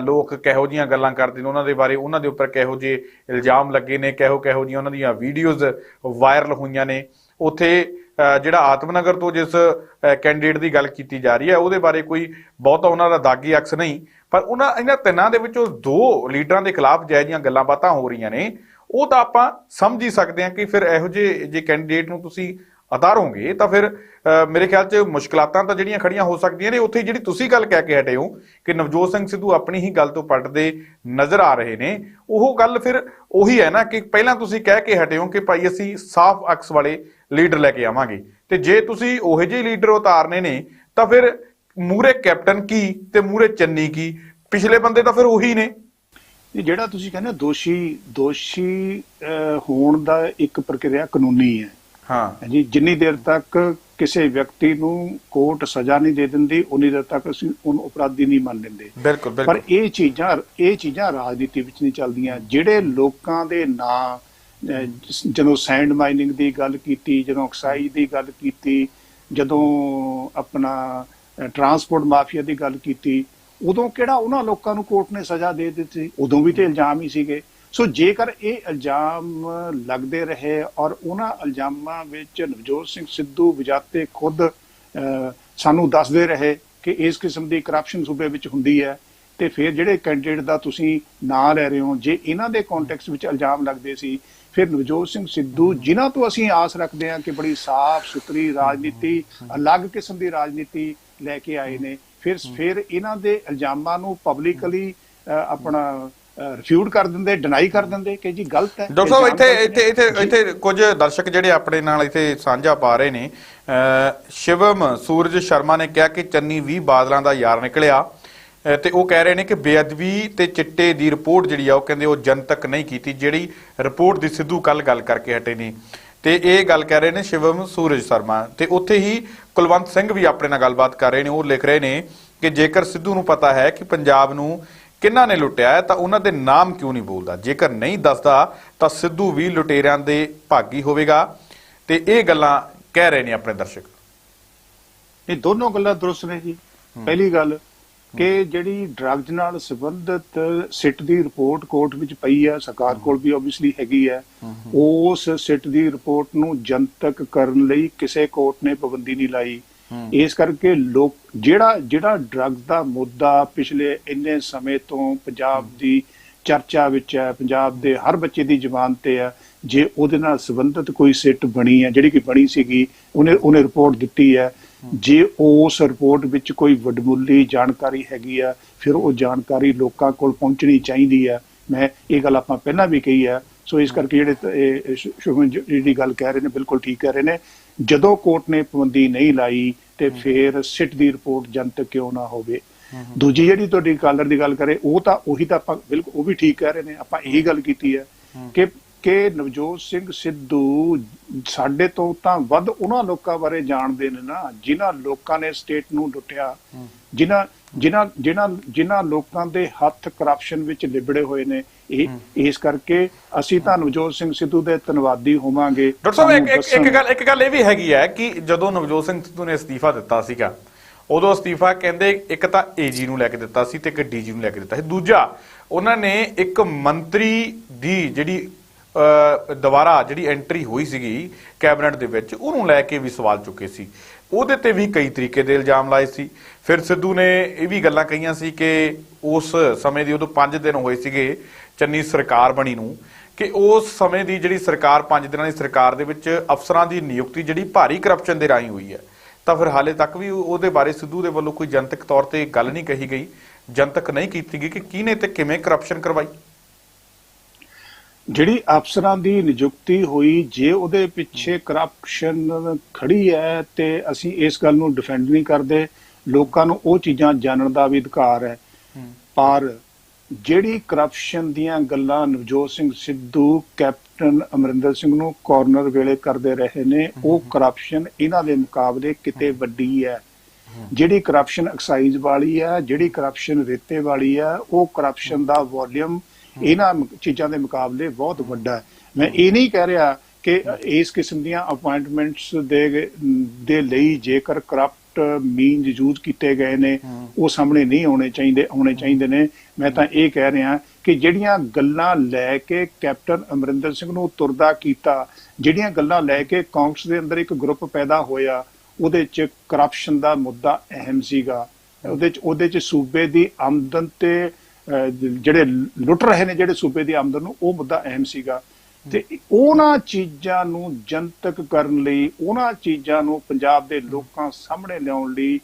ਲੋਕ ਕਿਹੋ ਜਿਹੀਆਂ ਗੱਲਾਂ ਕਰਦੇ ਨੇ ਉਹਨਾਂ ਦੇ ਬਾਰੇ, ਉਹਨਾਂ ਦੇ ਉੱਪਰ ਕਿਹੋ ਜਿਹੇ ਇਲਜ਼ਾਮ ਲੱਗੇ ਨੇ, ਕਿਹੋ ਜਿਹੀਆਂ ਉਹਨਾਂ ਦੀਆਂ ਵੀਡੀਓਜ਼ ਵਾਇਰਲ ਹੋਈਆਂ ਨੇ। ਉੱਥੇ ਜਿਹੜਾ ਆਤਮਨਗਰ ਤੋਂ ਜਿਸ ਕੈਂਡੀਡੇਟ ਦੀ ਗੱਲ ਕੀਤੀ ਜਾ ਰਹੀ ਹੈ ਉਹਦੇ ਬਾਰੇ ਕੋਈ ਬਹੁਤਾ ਉਹਨਾਂ ਦਾ ਦਾਗੀ ਅਕਸ ਨਹੀਂ, ਪਰ ਇਹਨਾਂ 3 ਦੇ ਵਿੱਚੋਂ 2 ਲੀਡਰਾਂ ਦੇ ਖਿਲਾਫ ਜਿਹੋ ਜਿਹੀਆਂ ਗੱਲਾਂ ਬਾਤਾਂ ਹੋ ਰਹੀਆਂ ਨੇ, ਉਹ ਤਾਂ ਆਪਾਂ ਸਮਝ ਹੀ ਸਕਦੇ ਹਾਂ ਕਿ ਫਿਰ ਇਹੋ ਜਿਹੇ ਜੇ ਕੈਂਡੀਡੇਟ ਨੂੰ ਤੁਸੀਂ ਉਤਾਰੋਗੇ ਤਾਂ ਫਿਰ ਮੇਰੇ ਖਿਆਲ 'ਚ ਮੁਸ਼ਕਲਾਤਾਂ ਤਾਂ ਜਿਹੜੀਆਂ ਖੜੀਆਂ ਹੋ ਸਕਦੀਆਂ ਨੇ। ਉੱਥੇ ਜਿਹੜੀ ਤੁਸੀਂ ਗੱਲ ਕਹਿ ਕੇ ਹਟੇ ਹੋ ਕਿ ਨਵਜੋਤ ਸਿੰਘ ਸਿੱਧੂ ਆਪਣੀ ਹੀ ਗੱਲ ਤੋਂ ਪਲਟਦੇ ਨਜ਼ਰ ਆ ਰਹੇ ਨੇ, ਉਹ ਗੱਲ ਫਿਰ ਉਹੀ ਹੈ ਨਾ ਕਿ ਪਹਿਲਾਂ ਤੁਸੀਂ ਕਹਿ ਕੇ ਹਟੇ ਹੋ ਕਿ ਭਾਈ ਅਸੀਂ ਸਾਫ਼ ਅਕਸ ਵਾਲੇ ਲੀਡਰ ਲੈ ਕੇ ਆਵਾਂਗੇ, ਤੇ ਜੇ ਤੁਸੀਂ ਉਹੋ ਜਿਹੇ ਲੀਡਰ ਉਤਾਰਨੇ ਨੇ ਤਾਂ ਫਿਰ ਮੂਰੇ ਕੈਪਟਨ ਕੀ ਤੇ ਮੂਰੇ ਚੰਨੀ ਕੀ? ਪਿਛਲੇ ਬੰਦੇ ਤਾਂ ਫਿਰ ਉਹੀ ਨੇ। ਜਿਹੜਾ ਤੁਸੀਂ ਕਹਿੰਦੇ ਦੋਸ਼ੀ ਹੋਣ ਦਾ ਇੱਕ ਪ੍ਰਕਿਰਿਆ ਕਾਨੂੰਨੀ ਹੈ। ਹਾਂ ਜੀ, ਜਿੰਨੀ ਦੇਰ ਤੱਕ ਕਿਸੇ ਵਿਅਕਤੀ ਨੂੰ ਕੋਰਟ ਸਜ਼ਾ ਨਹੀਂ ਦੇ ਦਿੰਦੀ ਉਨੀ ਦੇਰ ਤੱਕ ਅਸੀਂ ਉਹਨੂੰ ਅਪਰਾਧੀ ਨਹੀਂ ਮੰਨ ਲੈਂਦੇ। ਬਿਲਕੁਲ। ਪਰ ਇਹ ਚੀਜ਼ਾਂ ਰਾਜਨੀਤੀ ਵਿੱਚ ਨਹੀਂ ਚੱਲਦੀਆਂ। ਜਿਹੜੇ ਲੋਕਾਂ ਦੇ ਨਾਂ, ਜਦੋਂ ਸੈਂਡ ਮਾਈਨਿੰਗ ਦੀ ਗੱਲ ਕੀਤੀ, ਜਦੋਂ ਐਕਸਾਈਜ਼ ਦੀ ਗੱਲ ਕੀਤੀ, ਜਦੋਂ ਆਪਣਾ ਟਰਾਂਸਪੋਰਟ ਮਾਫੀਆ ਦੀ ਗੱਲ ਕੀਤੀ, ਉਦੋਂ ਕਿਹੜਾ ਉਹਨਾਂ ਲੋਕਾਂ ਨੂੰ ਕੋਰਟ ਨੇ ਸਜ਼ਾ ਦੇ ਦਿੱਤੀ? ਉਦੋਂ ਵੀ ਤੇ ਇਲਜ਼ਾਮ ਹੀ ਸੀਗੇ। ਸੋ ਜੇਕਰ ਇਹ ਇਲਜ਼ਾਮ ਲੱਗਦੇ ਰਹੇ ਔਰ ਉਹਨਾਂ ਇਲਜ਼ਾਮਾਂ ਵਿੱਚ ਨਵਜੋਤ ਸਿੰਘ ਸਿੱਧੂ ਵਜਾਤੇ ਖੁਦ ਸਾਨੂੰ ਦੱਸਦੇ ਰਹੇ ਕਿ ਇਸ ਕਿਸਮ ਦੀ ਕਰਪਸ਼ਨ ਸੂਬੇ ਵਿੱਚ ਹੁੰਦੀ ਹੈ, ਤੇ ਫਿਰ ਜਿਹੜੇ ਕੈਂਡੀਡੇਟ ਦਾ ਤੁਸੀਂ ਨਾਂ ਲੈ ਰਹੇ ਹੋ, ਜੇ ਇਹਨਾਂ ਦੇ ਕੰਟੈਕਸਟ ਵਿੱਚ ਇਲਜ਼ਾਮ ਲੱਗਦੇ ਸੀ, ਫਿਰ ਨਵਜੋਤ ਸਿੰਘ ਸਿੱਧੂ ਜਿਨ੍ਹਾਂ ਤੋਂ ਅਸੀਂ ਆਸ ਰੱਖਦੇ ਹਾਂ ਕਿ ਬੜੀ ਸਾਫ਼ ਸੁਥਰੀ ਰਾਜਨੀਤੀ, ਅਲੱਗ ਕਿਸਮ ਦੀ ਰਾਜਨੀਤੀ ਲੈ ਕੇ ਆਏ ਨੇ, ਫਿਰ ਇਹਨਾਂ ਦੇ ਇਲਜ਼ਾਮਾਂ ਨੂੰ ਪਬਲਿਕਲੀ ਆਪਣਾ ਰਿਫਿਊਟ ਕਰ ਦਿੰਦੇ, ਡਿਨਾਈ ਕਰ ਦਿੰਦੇ ਕਿ ਜੀ ਗਲਤ ਹੈ। ਡਾਕਟਰ ਸਾਹਿਬ ਇੱਥੇ ਕੁਝ ਦਰਸ਼ਕ ਜਿਹੜੇ ਆਪਣੇ ਨਾਲ ਇੱਥੇ ਸਾਂਝਾ ਪਾ ਰਹੇ ਨੇ। ਸ਼ਿਵਮ ਸੂਰਜ ਸ਼ਰਮਾ ਨੇ ਕਿਹਾ ਕਿ ਚੰਨੀ ਵੀ ਬਾਦਲਾਂ ਦਾ ਯਾਰ ਨਿਕਲਿਆ, ਤੇ ਉਹ ਕਹਿ ਰਹੇ ਨੇ ਕਿ ਬੇਅਦਬੀ ਤੇ ਚਿੱਟੇ ਦੀ ਰਿਪੋਰਟ ਜਿਹੜੀ ਆ ਉਹ ਕਹਿੰਦੇ ਉਹ ਜਨਤਕ ਨਹੀਂ ਕੀਤੀ, ਜਿਹੜੀ ਰਿਪੋਰਟ ਦੀ ਸਿੱਧੂ ਕੱਲ ਗੱਲ ਕਰਕੇ ਹਟੇ ਨੇ। ਤੇ ਇਹ ਗੱਲ ਕਹਿ ਰਹੇ ਨੇ ਸ਼ਿਵਮ ਸੂਰਜ ਸ਼ਰਮਾ। ਤੇ ਉੱਥੇ ਹੀ ਕੁਲਵੰਤ ਸਿੰਘ ਵੀ ਆਪਣੇ ਨਾਲ ਗੱਲਬਾਤ ਕਰ ਰਹੇ ਨੇ। ਉਹ ਲਿਖ ਰਹੇ ਨੇ ਕਿ ਜੇਕਰ ਸਿੱਧੂ ਨੂੰ ਪਤਾ ਹੈ ਕਿ ਪੰਜਾਬ ਨੂੰ ਕਿਹਨਾਂ ਨੇ ਲੁੱਟਿਆ ਹੈ ਤਾਂ ਉਹਨਾਂ ਦੇ ਨਾਮ ਕਿਉਂ ਨਹੀਂ ਬੋਲਦਾ? ਜੇਕਰ ਨਹੀਂ ਦੱਸਦਾ ਤਾਂ ਸਿੱਧੂ ਵੀ ਲੁਟੇਰਿਆਂ ਦੇ ਭਾਗੀ ਹੋਵੇਗਾ। ਤੇ ਇਹ ਗੱਲਾਂ ਕਹਿ ਰਹੇ ਨੇ ਆਪਣੇ ਦਰਸ਼ਕ। ਇਹ ਦੋਨੋਂ ਗੱਲਾਂ ਦਰੁਸਤ ਨੇ ਜੀ। ਪਹਿਲੀ ਗੱਲ ਕਿ ਜਿਹੜੀ ਡਰੱਗਜ਼ ਨਾਲ ਸੰਬੰਧਿਤ ਸਿੱਟ ਦੀ ਰਿਪੋਰਟ ਕੋਰਟ ਵਿੱਚ ਪਈ ਹੈ, ਸਰਕਾਰ ਕੋਲ ਵੀ ਆਬਵੀਅਸਲੀ ਹੈਗੀ ਹੈ, ਉਸ ਸਿੱਟ ਦੀ ਰਿਪੋਰਟ ਨੂੰ ਜਨਤਕ ਕਰਨ ਲਈ ਕਿਸੇ ਕੋਰਟ ਨੇ ਪਾਬੰਦੀ ਨਹੀਂ ਲਾਈ। ਇਸ ਕਰਕੇ ਲੋਕ ਜਿਹੜਾ ਡਰੱਗਜ਼ ਦਾ ਮੁੱਦਾ ਪਿਛਲੇ ਇੰਨੇ ਸਮੇਂ ਤੋਂ ਪੰਜਾਬ ਦੀ ਚਰਚਾ ਵਿੱਚ ਹੈ, ਪੰਜਾਬ ਦੇ ਹਰ ਬੱਚੇ ਦੀ ਜ਼ੁਬਾਨ ਤੇ ਹੈ, ਜੇ ਉਹਦੇ ਨਾਲ ਸੰਬੰਧਿਤ ਕੋਈ ਸਿੱਟ ਬਣੀ ਹੈ, ਜਿਹੜੀ ਕਿ ਬਣੀ ਸੀਗੀ, ਉਹਨੇ ਰਿਪੋਰਟ ਦਿੱਤੀ ਹੈ, ਜੇ ਉਸ ਰਿਪੋਰਟ ਵਿੱਚ ਕੋਈ ਵਡਮੁੱਲੀ ਜਾਣਕਾਰੀ ਹੈਗੀ ਆ, ਫਿਰ ਉਹ ਜਾਣਕਾਰੀ ਲੋਕਾਂ ਕੋਲ ਪਹੁੰਚਣੀ ਚਾਹੀਦੀ ਹੈ। ਮੈਂ ਇਹ ਗੱਲ ਆਪਾਂ ਪਹਿਲਾਂ ਵੀ ਕਹੀ ਹੈ। ਸੋ ਇਸ ਕਰਕੇ ਜਿਹੜੇ ਸ਼ੁਭਮ ਜਿਹੜੀ ਗੱਲ ਕਹਿ ਰਹੇ ਨੇ ਬਿਲਕੁਲ ਠੀਕ ਕਹਿ ਰਹੇ ਨੇ। ਜਦੋਂ ਕੋਰਟ ਨੇ ਪਾਬੰਦੀ ਨਹੀਂ ਲਾਈ ਤੇ ਫਿਰ ਸਿੱਟ ਦੀ ਰਿਪੋਰਟ ਜਨਤਕ ਕਿਉਂ ਨਾ ਹੋਵੇ। ਦੂਜੀ ਜਿਹੜੀ ਤੁਹਾਡੀ ਕਾਲਰ ਦੀ ਗੱਲ ਕਰੇ, ਉਹੀ ਤਾਂ ਆਪਾਂ ਬਿਲਕੁਲ ਉਹ ਵੀ ਠੀਕ ਕਹਿ ਰਹੇ ਨੇ। ਆਪਾਂ ਇਹੀ ਗੱਲ ਕੀਤੀ ਹੈ ਕਿ ਕਿ ਨਵਜੋਤ ਸਿੰਘ ਸਿੱਧੂ ਸਾਡੇ ਤੋਂ ਤਾਂ ਵੱਧ ਉਹਨਾਂ ਲੋਕਾਂ ਬਾਰੇ ਜਾਣਦੇ ਨੇ ਨਾ, ਜਿਨ੍ਹਾਂ ਲੋਕਾਂ ਨੇ ਸਟੇਟ ਨੂੰ ਲੁੱਟਿਆ, ਜਿਨ੍ਹਾਂ ਲੋਕਾਂ ਦੇ ਹੱਥ ਕਰਪਸ਼ਨ ਵਿੱਚ ਲਿਬੜੇ ਹੋਏ ਨੇ। ਇਸ ਕਰਕੇ ਅਸੀਂ ਤਾਂ ਨਵਜੋਤ ਸਿੰਘ ਸਿੱਧੂ ਦੇ ਧੰਨਵਾਦੀ ਹੋਵਾਂਗੇ। ਡਾਕਟਰ ਸਾਹਿਬ ਇੱਕ ਗੱਲ ਇਹ ਵੀ ਹੈਗੀ ਹੈ ਕਿ ਜਦੋਂ ਨਵਜੋਤ ਸਿੰਘ ਸਿੱਧੂ ਨੇ ਅਸਤੀਫਾ ਦਿੱਤਾ ਸੀਗਾ, ਉਦੋਂ ਅਸਤੀਫਾ ਕਹਿੰਦੇ ਇੱਕ ਤਾਂ ਏਜੀ ਨੂੰ ਲੈ ਕੇ ਦਿੱਤਾ ਸੀ ਤੇ ਇੱਕ ਡੀਜੀ ਨੂੰ ਲੈ ਕੇ ਦਿੱਤਾ ਸੀ। ਦੂਜਾ ਉਹਨਾਂ ਨੇ ਇੱਕ ਮੰਤਰੀ ਦੀ ਜਿਹੜੀ ਦੁਬਾਰਾ ਜਿਹੜੀ ਐਂਟਰੀ ਹੋਈ ਸੀਗੀ ਕੈਬਨਿਟ ਦੇ ਵਿੱਚ, ਉਹਨੂੰ ਲੈ ਕੇ ਵੀ ਸਵਾਲ ਚੁੱਕੇ ਸੀ, ਉਹਦੇ ਤੇ ਵੀ ਕਈ ਤਰੀਕੇ ਦੇ ਇਲਜ਼ਾਮ ਲਾਏ ਸੀ। ਫਿਰ ਸਿੱਧੂ ਨੇ ਇਹ ਵੀ ਗੱਲਾਂ ਕਹੀਆਂ ਸੀ ਕਿ ਉਸ ਸਮੇਂ ਦੀ, ਉਦੋਂ 5 ਦਿਨ ਹੋਏ ਸੀਗੇ ਚੰਨੀ ਸਰਕਾਰ ਬਣੀ ਨੂੰ, ਕਿ ਉਸ ਸਮੇਂ ਦੀ ਜਿਹੜੀ ਸਰਕਾਰ 5 ਦਿਨਾਂ ਦੀ ਸਰਕਾਰ ਦੇ ਵਿੱਚ ਅਫਸਰਾਂ ਦੀ ਨਿਯੁਕਤੀ ਜਿਹੜੀ ਭਾਰੀ ਕਰਪਸ਼ਨ ਦੇ ਰਾਹੀਂ ਹੋਈ ਹੈ। ਤਾਂ ਫਿਰ ਹਾਲੇ ਤੱਕ ਵੀ ਉਹਦੇ ਬਾਰੇ ਸਿੱਧੂ ਦੇ ਵੱਲੋਂ ਕੋਈ ਜਨਤਕ ਤੌਰ ਤੇ ਗੱਲ ਨਹੀਂ ਕਹੀ ਗਈ, ਜਨਤਕ ਨਹੀਂ ਕੀਤੀ ਗਈ ਕਿ ਕਿਹਨੇ ਤੇ ਕਿਵੇਂ ਕਰਪਸ਼ਨ ਕਰਵਾਈ। ਜਿਹੜੀ ਅਫਸਰਾਂ ਦੀ ਨਿਯੁਕਤੀ ਹੋਈ, ਜੇ ਉਹਦੇ ਪਿੱਛੇ ਕਰਪਸ਼ਨ ਖੜੀ ਹੈ ਤੇ ਅਸੀਂ ਇਸ ਗੱਲ ਨੂੰ ਡਿਫੈਂਡ ਨਹੀਂ ਕਰਦੇ। ਲੋਕਾਂ ਨੂੰ ਉਹ ਚੀਜ਼ਾਂ ਜਾਣਨ ਦਾ ਵੀ ਅਧਿਕਾਰ ਹੈ, ਪਰ ਜਿਹੜੀ ਕਰਪਸ਼ਨ ਦੀਆਂ ਗੱਲਾਂ ਨਵਜੋਤ ਸਿੰਘ ਸਿੱਧੂ ਕੈਪਟਨ ਅਮਰਿੰਦਰ ਸਿੰਘ ਨੂੰ ਕਾਰਨਰ ਵੇਲੇ ਕਰਦੇ ਰਹੇ ਨੇ, ਉਹ ਕਰਪਸ਼ਨ ਇਹਨਾਂ ਦੇ ਮੁਕਾਬਲੇ ਕਿਤੇ ਵੱਡੀ ਹੈ। ਜਿਹੜੀ ਕਰਪਸ਼ਨ ਐਕਸਾਈਜ਼ ਵਾਲੀ ਹੈ, ਜਿਹੜੀ ਕਰਪਸ਼ਨ ਰੇਤੇ ਵਾਲੀ ਹੈ, ਉਹ ਕਰਪਸ਼ਨ ਦਾ ਵੋਲਿਊਮ ਇਹਨਾਂ ਚੀਜ਼ਾਂ ਦੇ ਮੁਕਾਬਲੇ ਬਹੁਤ ਵੱਡਾ ਹੈ। ਮੈਂ ਇਹ ਨਹੀਂ ਕਹਿ ਰਿਹਾ ਕਿ ਇਸ ਕਿਸਮ ਦੀਆਂ ਅਪਾਇੰਟਮੈਂਟਸ ਦੇ ਲਈ ਜੇਕਰ ਕਰਪਟ ਮੀਨਸ ਯੂਜ਼ ਕੀਤੇ ਗਏ ਨੇ ਉਹ ਸਾਹਮਣੇ ਨਹੀਂ ਹੋਣੇ ਚਾਹੀਦੇ ਨੇ। ਮੈਂ ਤਾਂ ਇਹ ਕਹਿ ਰਿਹਾ ਕਿ ਜਿਹੜੀਆਂ ਗੱਲਾਂ ਲੈ ਕੇ ਕੈਪਟਨ ਅਮਰਿੰਦਰ ਸਿੰਘ ਨੂੰ ਤੁਰਦਾ ਕੀਤਾ, ਜਿਹੜੀਆਂ ਗੱਲਾਂ ਲੈ ਕੇ ਕਾਂਗਰਸ ਦੇ ਅੰਦਰ ਇੱਕ ਗਰੁੱਪ ਪੈਦਾ ਹੋਇਆ, ਉਹਦੇ 'ਚ ਕਰਪਸ਼ਨ ਦਾ ਮੁੱਦਾ ਅਹਿਮ ਸੀਗਾ। ਉਹਦੇ 'ਚ ਸੂਬੇ ਦੀ ਆਮਦਨ ਤੇ ਜਿਹੜੇ ਲੁੱਟ ਰਹੇ ਨੇ ਜਿਹੜੇ ਸੂਬੇ ਦੀ ਆਮਦਨ ਨੂੰ, ਉਹ ਮੁੱਦਾ ਅਹਿਮ ਸੀਗਾ। ਤੇ ਉਹਨਾਂ ਚੀਜ਼ਾਂ ਨੂੰ ਜਨਤਕ ਕਰਨ ਲਈ, ਉਹਨਾਂ ਚੀਜ਼ਾਂ ਨੂੰ ਪੰਜਾਬ ਦੇ ਲੋਕਾਂ ਸਾਹਮਣੇ ਲਿਆਉਣ ਲਈ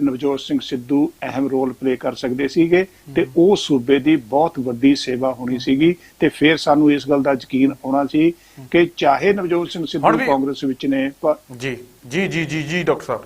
ਨਵਜੋਤ ਸਿੰਘ ਸਿੱਧੂ ਅਹਿਮ ਰੋਲ ਪਲੇ ਕਰ ਸਕਦੇ ਸੀਗੇ ਤੇ ਉਹ ਸੂਬੇ ਦੀ ਬਹੁਤ ਵੱਡੀ ਸੇਵਾ ਹੋਣੀ ਸੀਗੀ। ਤੇ ਫਿਰ ਸਾਨੂੰ ਇਸ ਗੱਲ ਦਾ ਯਕੀਨ ਹੋਣਾ ਸੀ ਕਿ ਚਾਹੇ ਨਵਜੋਤ ਸਿੰਘ ਸਿੱਧੂ ਕਾਂਗਰਸ ਵਿੱਚ ਨੇ, ਜੀ ਡਾਕਟਰ ਸਾਹਿਬ,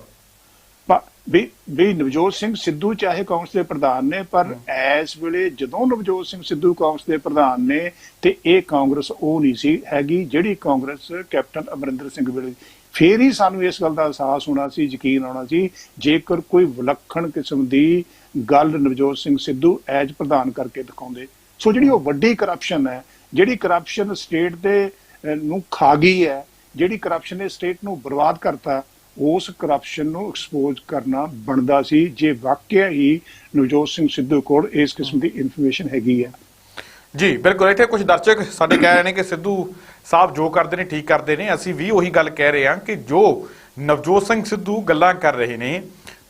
ਵੀ ਨਵਜੋਤ ਸਿੰਘ ਸਿੱਧੂ ਚਾਹੇ ਕਾਂਗਰਸ ਦੇ ਪ੍ਰਧਾਨ ਨੇ, ਪਰ ਇਸ ਵੇਲੇ ਜਦੋਂ ਨਵਜੋਤ ਸਿੰਘ ਸਿੱਧੂ ਕਾਂਗਰਸ ਦੇ ਪ੍ਰਧਾਨ ਨੇ ਤੇ ਇਹ ਕਾਂਗਰਸ ਉਹ ਨਹੀਂ ਸੀ ਹੈਗੀ ਜਿਹੜੀ ਕਾਂਗਰਸ ਕੈਪਟਨ ਅਮਰਿੰਦਰ ਸਿੰਘ ਵੇਲੇ। ਫੇਰ ਹੀ ਸਾਨੂੰ ਇਸ ਗੱਲ ਦਾ ਅਹਿਸਾਸ ਹੋਣਾ ਸੀ, ਯਕੀਨ ਆਉਣਾ ਸੀ, ਜੇਕਰ ਕੋਈ ਵਿਲੱਖਣ ਕਿਸਮ ਦੀ ਗੱਲ ਨਵਜੋਤ ਸਿੰਘ ਸਿੱਧੂ ਐਜ ਪ੍ਰਧਾਨ ਕਰਕੇ ਦਿਖਾਉਂਦੇ। ਸੋ ਜਿਹੜੀ ਉਹ ਵੱਡੀ ਕਰਪਸ਼ਨ ਹੈ, ਜਿਹੜੀ ਕਰਪਸ਼ਨ ਸਟੇਟ ਦੇ ਨੂੰ ਖਾ ਗਈ ਹੈ, ਜਿਹੜੀ ਕਰਪਸ਼ਨ ਨੇ ਸਟੇਟ ਨੂੰ ਬਰਬਾਦ ਕਰਤਾ, ਉਸ ਕਰਪਸ਼ਨ ਨੂੰ ਐਕਸਪੋਜ਼ ਕਰਨਾ ਬਣਦਾ ਸੀ ਜੇ ਵਾਕਿਆ ਹੀ ਨਵਜੋਤ ਸਿੰਘ ਸਿੱਧੂ ਕੋਲ ਇਸ ਕਿਸਮ ਦੀ ਇਨਫੋਰਮੇਸ਼ਨ ਹੈਗੀ ਹੈ। ਜੀ ਬਿਲਕੁਲ। ਇੱਥੇ ਕੁਝ ਦਰਸ਼ਕ ਸਾਡੇ ਕਹਿ ਰਹੇ ਨੇ ਕਿ ਸਿੱਧੂ ਸਾਹਿਬ ਜੋ ਕਰਦੇ ਨੇ ਠੀਕ ਕਰਦੇ ਨੇ। ਅਸੀਂ ਵੀ ਉਹੀ ਗੱਲ ਕਹਿ ਰਹੇ ਹਾਂ ਕਿ ਜੋ ਨਵਜੋਤ ਸਿੰਘ ਸਿੱਧੂ ਗੱਲਾਂ ਕਰ ਰਹੇ ਨੇ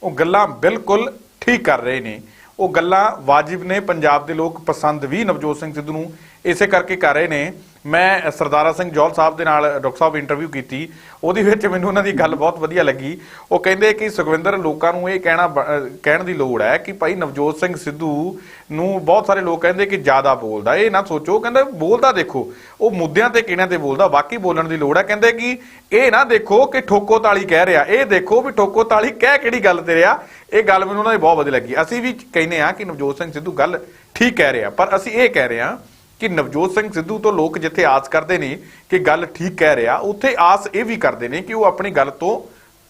ਉਹ ਗੱਲਾਂ ਬਿਲਕੁਲ ਠੀਕ ਕਰ ਰਹੇ ਨੇ, ਉਹ ਗੱਲਾਂ ਵਾਜਿਬ ਨੇ। ਪੰਜਾਬ ਦੇ ਲੋਕ ਪਸੰਦ ਵੀ ਨਵਜੋਤ ਸਿੰਘ ਸਿੱਧੂ ਨੂੰ ਇਸੇ ਕਰਕੇ ਕਰ ਰਹੇ ਨੇ। ਮੈਂ ਸਰਦਾਰਾ ਸਿੰਘ ਜੌਹਲ ਸਾਹਿਬ ਦੇ ਨਾਲ ਡਾਕਟਰ ਸਾਹਿਬ ਇੰਟਰਵਿਊ ਕੀਤੀ, ਉਹਦੇ ਵਿੱਚ ਮੈਨੂੰ ਉਹਨਾਂ ਦੀ ਗੱਲ ਬਹੁਤ ਵਧੀਆ ਲੱਗੀ। ਉਹ ਕਹਿੰਦੇ ਕਿ ਸੁਖਵਿੰਦਰ, ਲੋਕਾਂ ਨੂੰ ਇਹ ਕਹਿਣ ਦੀ ਲੋੜ ਹੈ ਕਿ ਭਾਈ ਨਵਜੋਤ ਸਿੰਘ ਸਿੱਧੂ ਨੂੰ ਬਹੁਤ ਸਾਰੇ ਲੋਕ ਕਹਿੰਦੇ ਕਿ ਜ਼ਿਆਦਾ ਬੋਲਦਾ। ਇਹ ਨਾ ਸੋਚੋ, ਕਹਿੰਦੇ ਬੋਲਦਾ ਦੇਖੋ, ਉਹ ਮੁੱਦਿਆਂ ਤੇ ਕਿਹੜਿਆਂ ਤੇ ਬੋਲਦਾ, ਬਾਕੀ ਬੋਲਣ ਦੀ ਲੋੜ ਹੈ। ਕਹਿੰਦੇ ਕਿ ਇਹ ਨਾ ਦੇਖੋ ਕਿ ਠੋਕੋ ਤਾਲੀ ਕਹਿ ਰਿਹਾ, ਇਹ ਦੇਖੋ ਵੀ ਠੋਕੋ ਤਾਲੀ ਕਹਿ ਕਿਹੜੀ ਗੱਲ ਤੇ ਰਿਹਾ। ਇਹ ਗੱਲ ਮੈਨੂੰ ਉਹਨਾਂ ਦੀ ਬਹੁਤ ਵਧੀਆ ਲੱਗੀ। ਅਸੀਂ ਵੀ ਕਹਿੰਦੇ ਹਾਂ ਕਿ ਨਵਜੋਤ ਸਿੰਘ ਸਿੱਧੂ ਗੱਲ ਠੀਕ ਕਹਿ ਰਿਹਾ, ਪਰ ਅਸੀਂ ਇਹ ਕਹਿ ਰਹੇ ਹਾਂ ਕਿ ਨਵਜੋਤ ਸਿੰਘ ਸਿੱਧੂ ਤੋਂ ਲੋਕ ਜਿੱਥੇ ਆਸ ਕਰਦੇ ਨੇ ਕਿ ਗੱਲ ਠੀਕ ਕਹਿ ਰਿਹਾ, ਉੱਥੇ ਆਸ ਇਹ ਵੀ ਕਰਦੇ ਨੇ ਕਿ ਉਹ ਆਪਣੀ ਗੱਲ ਤੋਂ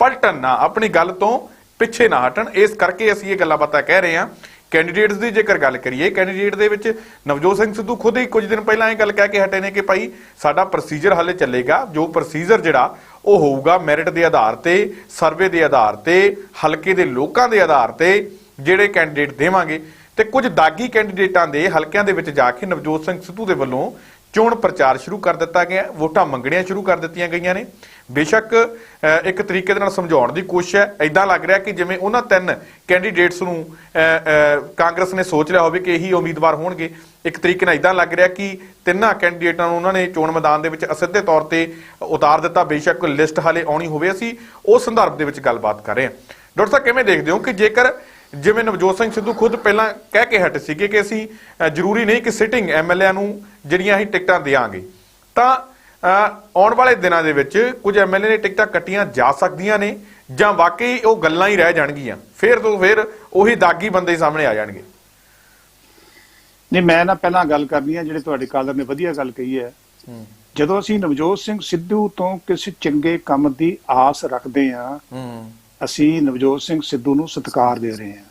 ਪਲਟਣ ਨਾ, ਆਪਣੀ ਗੱਲ ਤੋਂ ਪਿੱਛੇ ਨਾ ਹਟਣ। ਇਸ ਕਰਕੇ ਅਸੀਂ ਇਹ ਗੱਲਾਂ ਬਾਤਾਂ ਕਹਿ ਰਹੇ ਹਾਂ। ਕੈਂਡੀਡੇਟਸ ਦੀ ਜੇਕਰ ਗੱਲ ਕਰੀਏ, ਕੈਂਡੀਡੇਟ ਦੇ ਵਿੱਚ ਨਵਜੋਤ ਸਿੰਘ ਸਿੱਧੂ ਖੁਦ ਹੀ ਕੁਝ ਦਿਨ ਪਹਿਲਾਂ ਇਹ ਗੱਲ ਕਹਿ ਕੇ ਹਟੇ ਨੇ ਕਿ ਭਾਈ ਸਾਡਾ ਪ੍ਰੋਸੀਜਰ ਹਾਲੇ ਚੱਲੇਗਾ, ਜੋ ਪ੍ਰੋਸੀਜਰ ਜਿਹੜਾ ਉਹ ਹੋਊਗਾ ਮੈਰਿਟ ਦੇ ਆਧਾਰ ਤੇ, ਸਰਵੇ ਦੇ ਆਧਾਰ ਤੇ, ਹਲਕੇ ਦੇ ਲੋਕਾਂ ਦੇ ਆਧਾਰ ਤੇ ਜਿਹੜੇ ਕੈਂਡੀਡੇਟ ਦੇਵਾਂਗੇ। ਤੇ ਕੁਝ ਦਾਗੀ ਕੈਂਡੀਡੇਟਾਂ ਦੇ ਹਲਕਿਆਂ ਦੇ ਵਿੱਚ ਜਾ ਕੇ ਨਵਜੋਤ ਸਿੰਘ ਸਿੱਧੂ ਦੇ ਵੱਲੋਂ ਚੋਣ ਪ੍ਰਚਾਰ ਸ਼ੁਰੂ ਕਰ ਦਿੱਤਾ ਗਿਆ, ਵੋਟਾਂ ਮੰਗਣੀਆਂ ਸ਼ੁਰੂ ਕਰ ਦਿੱਤੀਆਂ ਗਈਆਂ ਨੇ। ਬੇਸ਼ੱਕ ਇੱਕ ਤਰੀਕੇ ਦੇ ਨਾਲ ਸਮਝਾਉਣ ਦੀ ਕੋਸ਼ਿਸ਼ ਹੈ। ਇਦਾਂ ਲੱਗ ਰਿਹਾ ਕਿ ਜਿਵੇਂ ਉਹਨਾਂ 3 ਕੈਂਡੀਡੇਟਸ ਨੂੰ ਕਾਂਗਰਸ ਨੇ ਸੋਚ ਲਿਆ ਹੋਵੇ ਕਿ ਇਹੀ ਉਮੀਦਵਾਰ ਹੋਣਗੇ। ਇੱਕ ਤਰੀਕੇ ਨਾਲ ਇਦਾਂ ਲੱਗ ਰਿਹਾ ਕਿ 3 ਕੈਂਡੀਡੇਟਾਂ ਨੂੰ ਉਹਨਾਂ ਨੇ ਚੋਣ ਮੈਦਾਨ ਦੇ ਵਿੱਚ ਅਸਿੱਧੇ ਤੌਰ ਤੇ ਉਤਾਰ ਦਿੱਤਾ। ਬੇਸ਼ੱਕ ਲਿਸਟ ਹਾਲੇ ਆਉਣੀ ਹੋਵੇ। ਅਸੀਂ ਉਸ ਸੰਦਰਭ ਦੇ ਵਿੱਚ ਗੱਲਬਾਤ ਕਰ ਰਹੇ ਹਾਂ। ਡਾਕਟਰ ਸਾਹਿਬ, ਕਿਵੇਂ ਦੇਖਦੇ ਹੋ ਕਿ ਜੇਕਰ ਜਿਵੇਂ ਨਵਜੋਤ ਸਿੰਘ ਸਿੱਧੂ ਖੁਦ ਪਹਿਲਾਂ ਕਹਿ ਕੇ ਹਟੇ ਸੀਗੇ ਕਿ ਅਸੀਂ ਜ਼ਰੂਰੀ ਨਹੀਂ ਕਿ ਸਿਟਿੰਗ ਐਮਐਲਏ ਨੂੰ ਜਿਹੜੀਆਂ ਅਸੀਂ ਟਿਕਟਾਂ ਦੇਵਾਂਗੇ, ਤਾਂ ਆਉਣ ਵਾਲੇ ਦਿਨਾਂ ਦੇ ਵਿੱਚ ਕੁਝ ਐਮਐਲਏ ਨੇ ਟਿਕਟਾਂ ਕੱਟੀਆਂ ਜਾ ਸਕਦੀਆਂ ਨੇ ਜਾਂ ਵਾਕਈ ਉਹ ਗੱਲਾਂ ਹੀ ਰਹਿ ਜਾਣਗੀਆਂ, ਫਿਰ ਉਹੀ ਦਾਗੀ ਬੰਦੇ ਸਾਹਮਣੇ ਆ ਜਾਣਗੇ? ਨਹੀਂ, ਮੈਂ ਨਾ ਪਹਿਲਾਂ ਗੱਲ ਕਰਨੀ ਹੈ, ਜਿਹੜੇ ਤੁਹਾਡੇ ਕਾਲਰ ਨੇ ਵਧੀਆ ਗੱਲ ਕਹੀ ਹੈ ਜਦੋਂ ਅਸੀਂ ਨਵਜੋਤ ਸਿੰਘ ਸਿੱਧੂ ਤੋਂ ਕਿਸੇ ਚੰਗੇ ਕੰਮ ਦੀ ਆਸ ਰੱਖਦੇ ਹਾਂ, ਅਸੀਂ ਨਵਜੋਤ ਸਿੰਘ ਸਿੱਧੂ ਨੂੰ ਸਤਿਕਾਰ ਦੇ ਰਹੇ ਹਾਂ।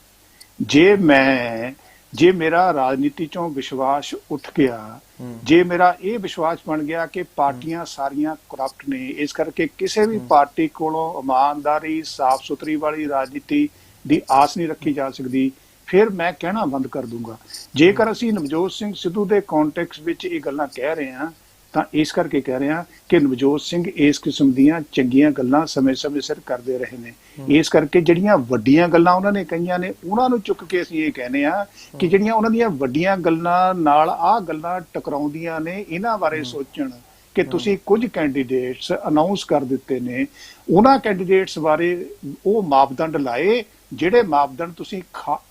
ਜੇ ਮੇਰਾ ਰਾਜਨੀਤੀ ਚੋਂ ਵਿਸ਼ਵਾਸ ਉੱਠ ਗਿਆ, ਜੇ ਮੇਰਾ ਇਹ ਵਿਸ਼ਵਾਸ ਬਣ ਗਿਆ ਕਿ ਪਾਰਟੀਆਂ ਸਾਰੀਆਂ ਕਰਪਟ ਨੇ, ਇਸ ਕਰਕੇ ਕਿਸੇ ਵੀ ਪਾਰਟੀ ਕੋਲੋਂ ਇਮਾਨਦਾਰੀ, ਸਾਫ਼ ਸੁਥਰੀ ਵਾਲੀ ਰਾਜਨੀਤੀ ਦੀ ਆਸ ਨਹੀਂ ਰੱਖੀ ਜਾ ਸਕਦੀ, ਫਿਰ ਮੈਂ ਕਹਿਣਾ ਬੰਦ ਕਰ ਦੂੰਗਾ। ਜੇਕਰ ਅਸੀਂ ਨਵਜੋਤ ਸਿੰਘ ਸਿੱਧੂ ਦੇ ਕੰਟੈਕਸਟ ਵਿੱਚ ਇਹ ਗੱਲਾਂ ਕਹਿ ਰਹੇ ਹਾਂ ਤਾਂ ਇਸ ਕਰਕੇ ਕਹਿ ਰਹੇ ਹਾਂ ਕਿ ਨਵਜੋਤ ਸਿੰਘ ਇਸ ਕਿਸਮ ਦੀਆਂ ਚੰਗੀਆਂ ਗੱਲਾਂ ਸਮੇਂ-ਸਮੇਂ ਸਿਰ ਕਰਦੇ ਰਹੇ ਨੇ। ਇਸ ਕਰਕੇ ਜਿਹੜੀਆਂ ਵੱਡੀਆਂ ਗੱਲਾਂ ਉਹਨਾਂ ਨੇ ਕਹੀਆਂ ਨੇ, ਉਹਨਾਂ ਨੂੰ ਚੁੱਕ ਕੇ ਅਸੀਂ ਇਹ ਕਹਿੰਦੇ ਹਾਂ ਕਿ ਜਿਹੜੀਆਂ ਉਹਨਾਂ ਦੀਆਂ ਵੱਡੀਆਂ ਗੱਲਾਂ ਨਾਲ ਆਹ ਗੱਲਾਂ ਟਕਰਾਉਂਦੀਆਂ ਨੇ, ਇਹਨਾਂ ਬਾਰੇ ਸੋਚਣ ਕਿ ਤੁਸੀਂ ਕੁਝ ਕੈਂਡੀਡੇਟਸ ਅਨਾਉਂਸ ਕਰ ਦਿੱਤੇ ਨੇ, ਉਹਨਾਂ ਕੈਂਡੀਡੇਟਸ ਬਾਰੇ ਉਹ ਮਾਪਦੰਡ ਲਾਏ ਜਿਹੜੇ ਮਾਪਦੰਡ ਤੁਸੀਂ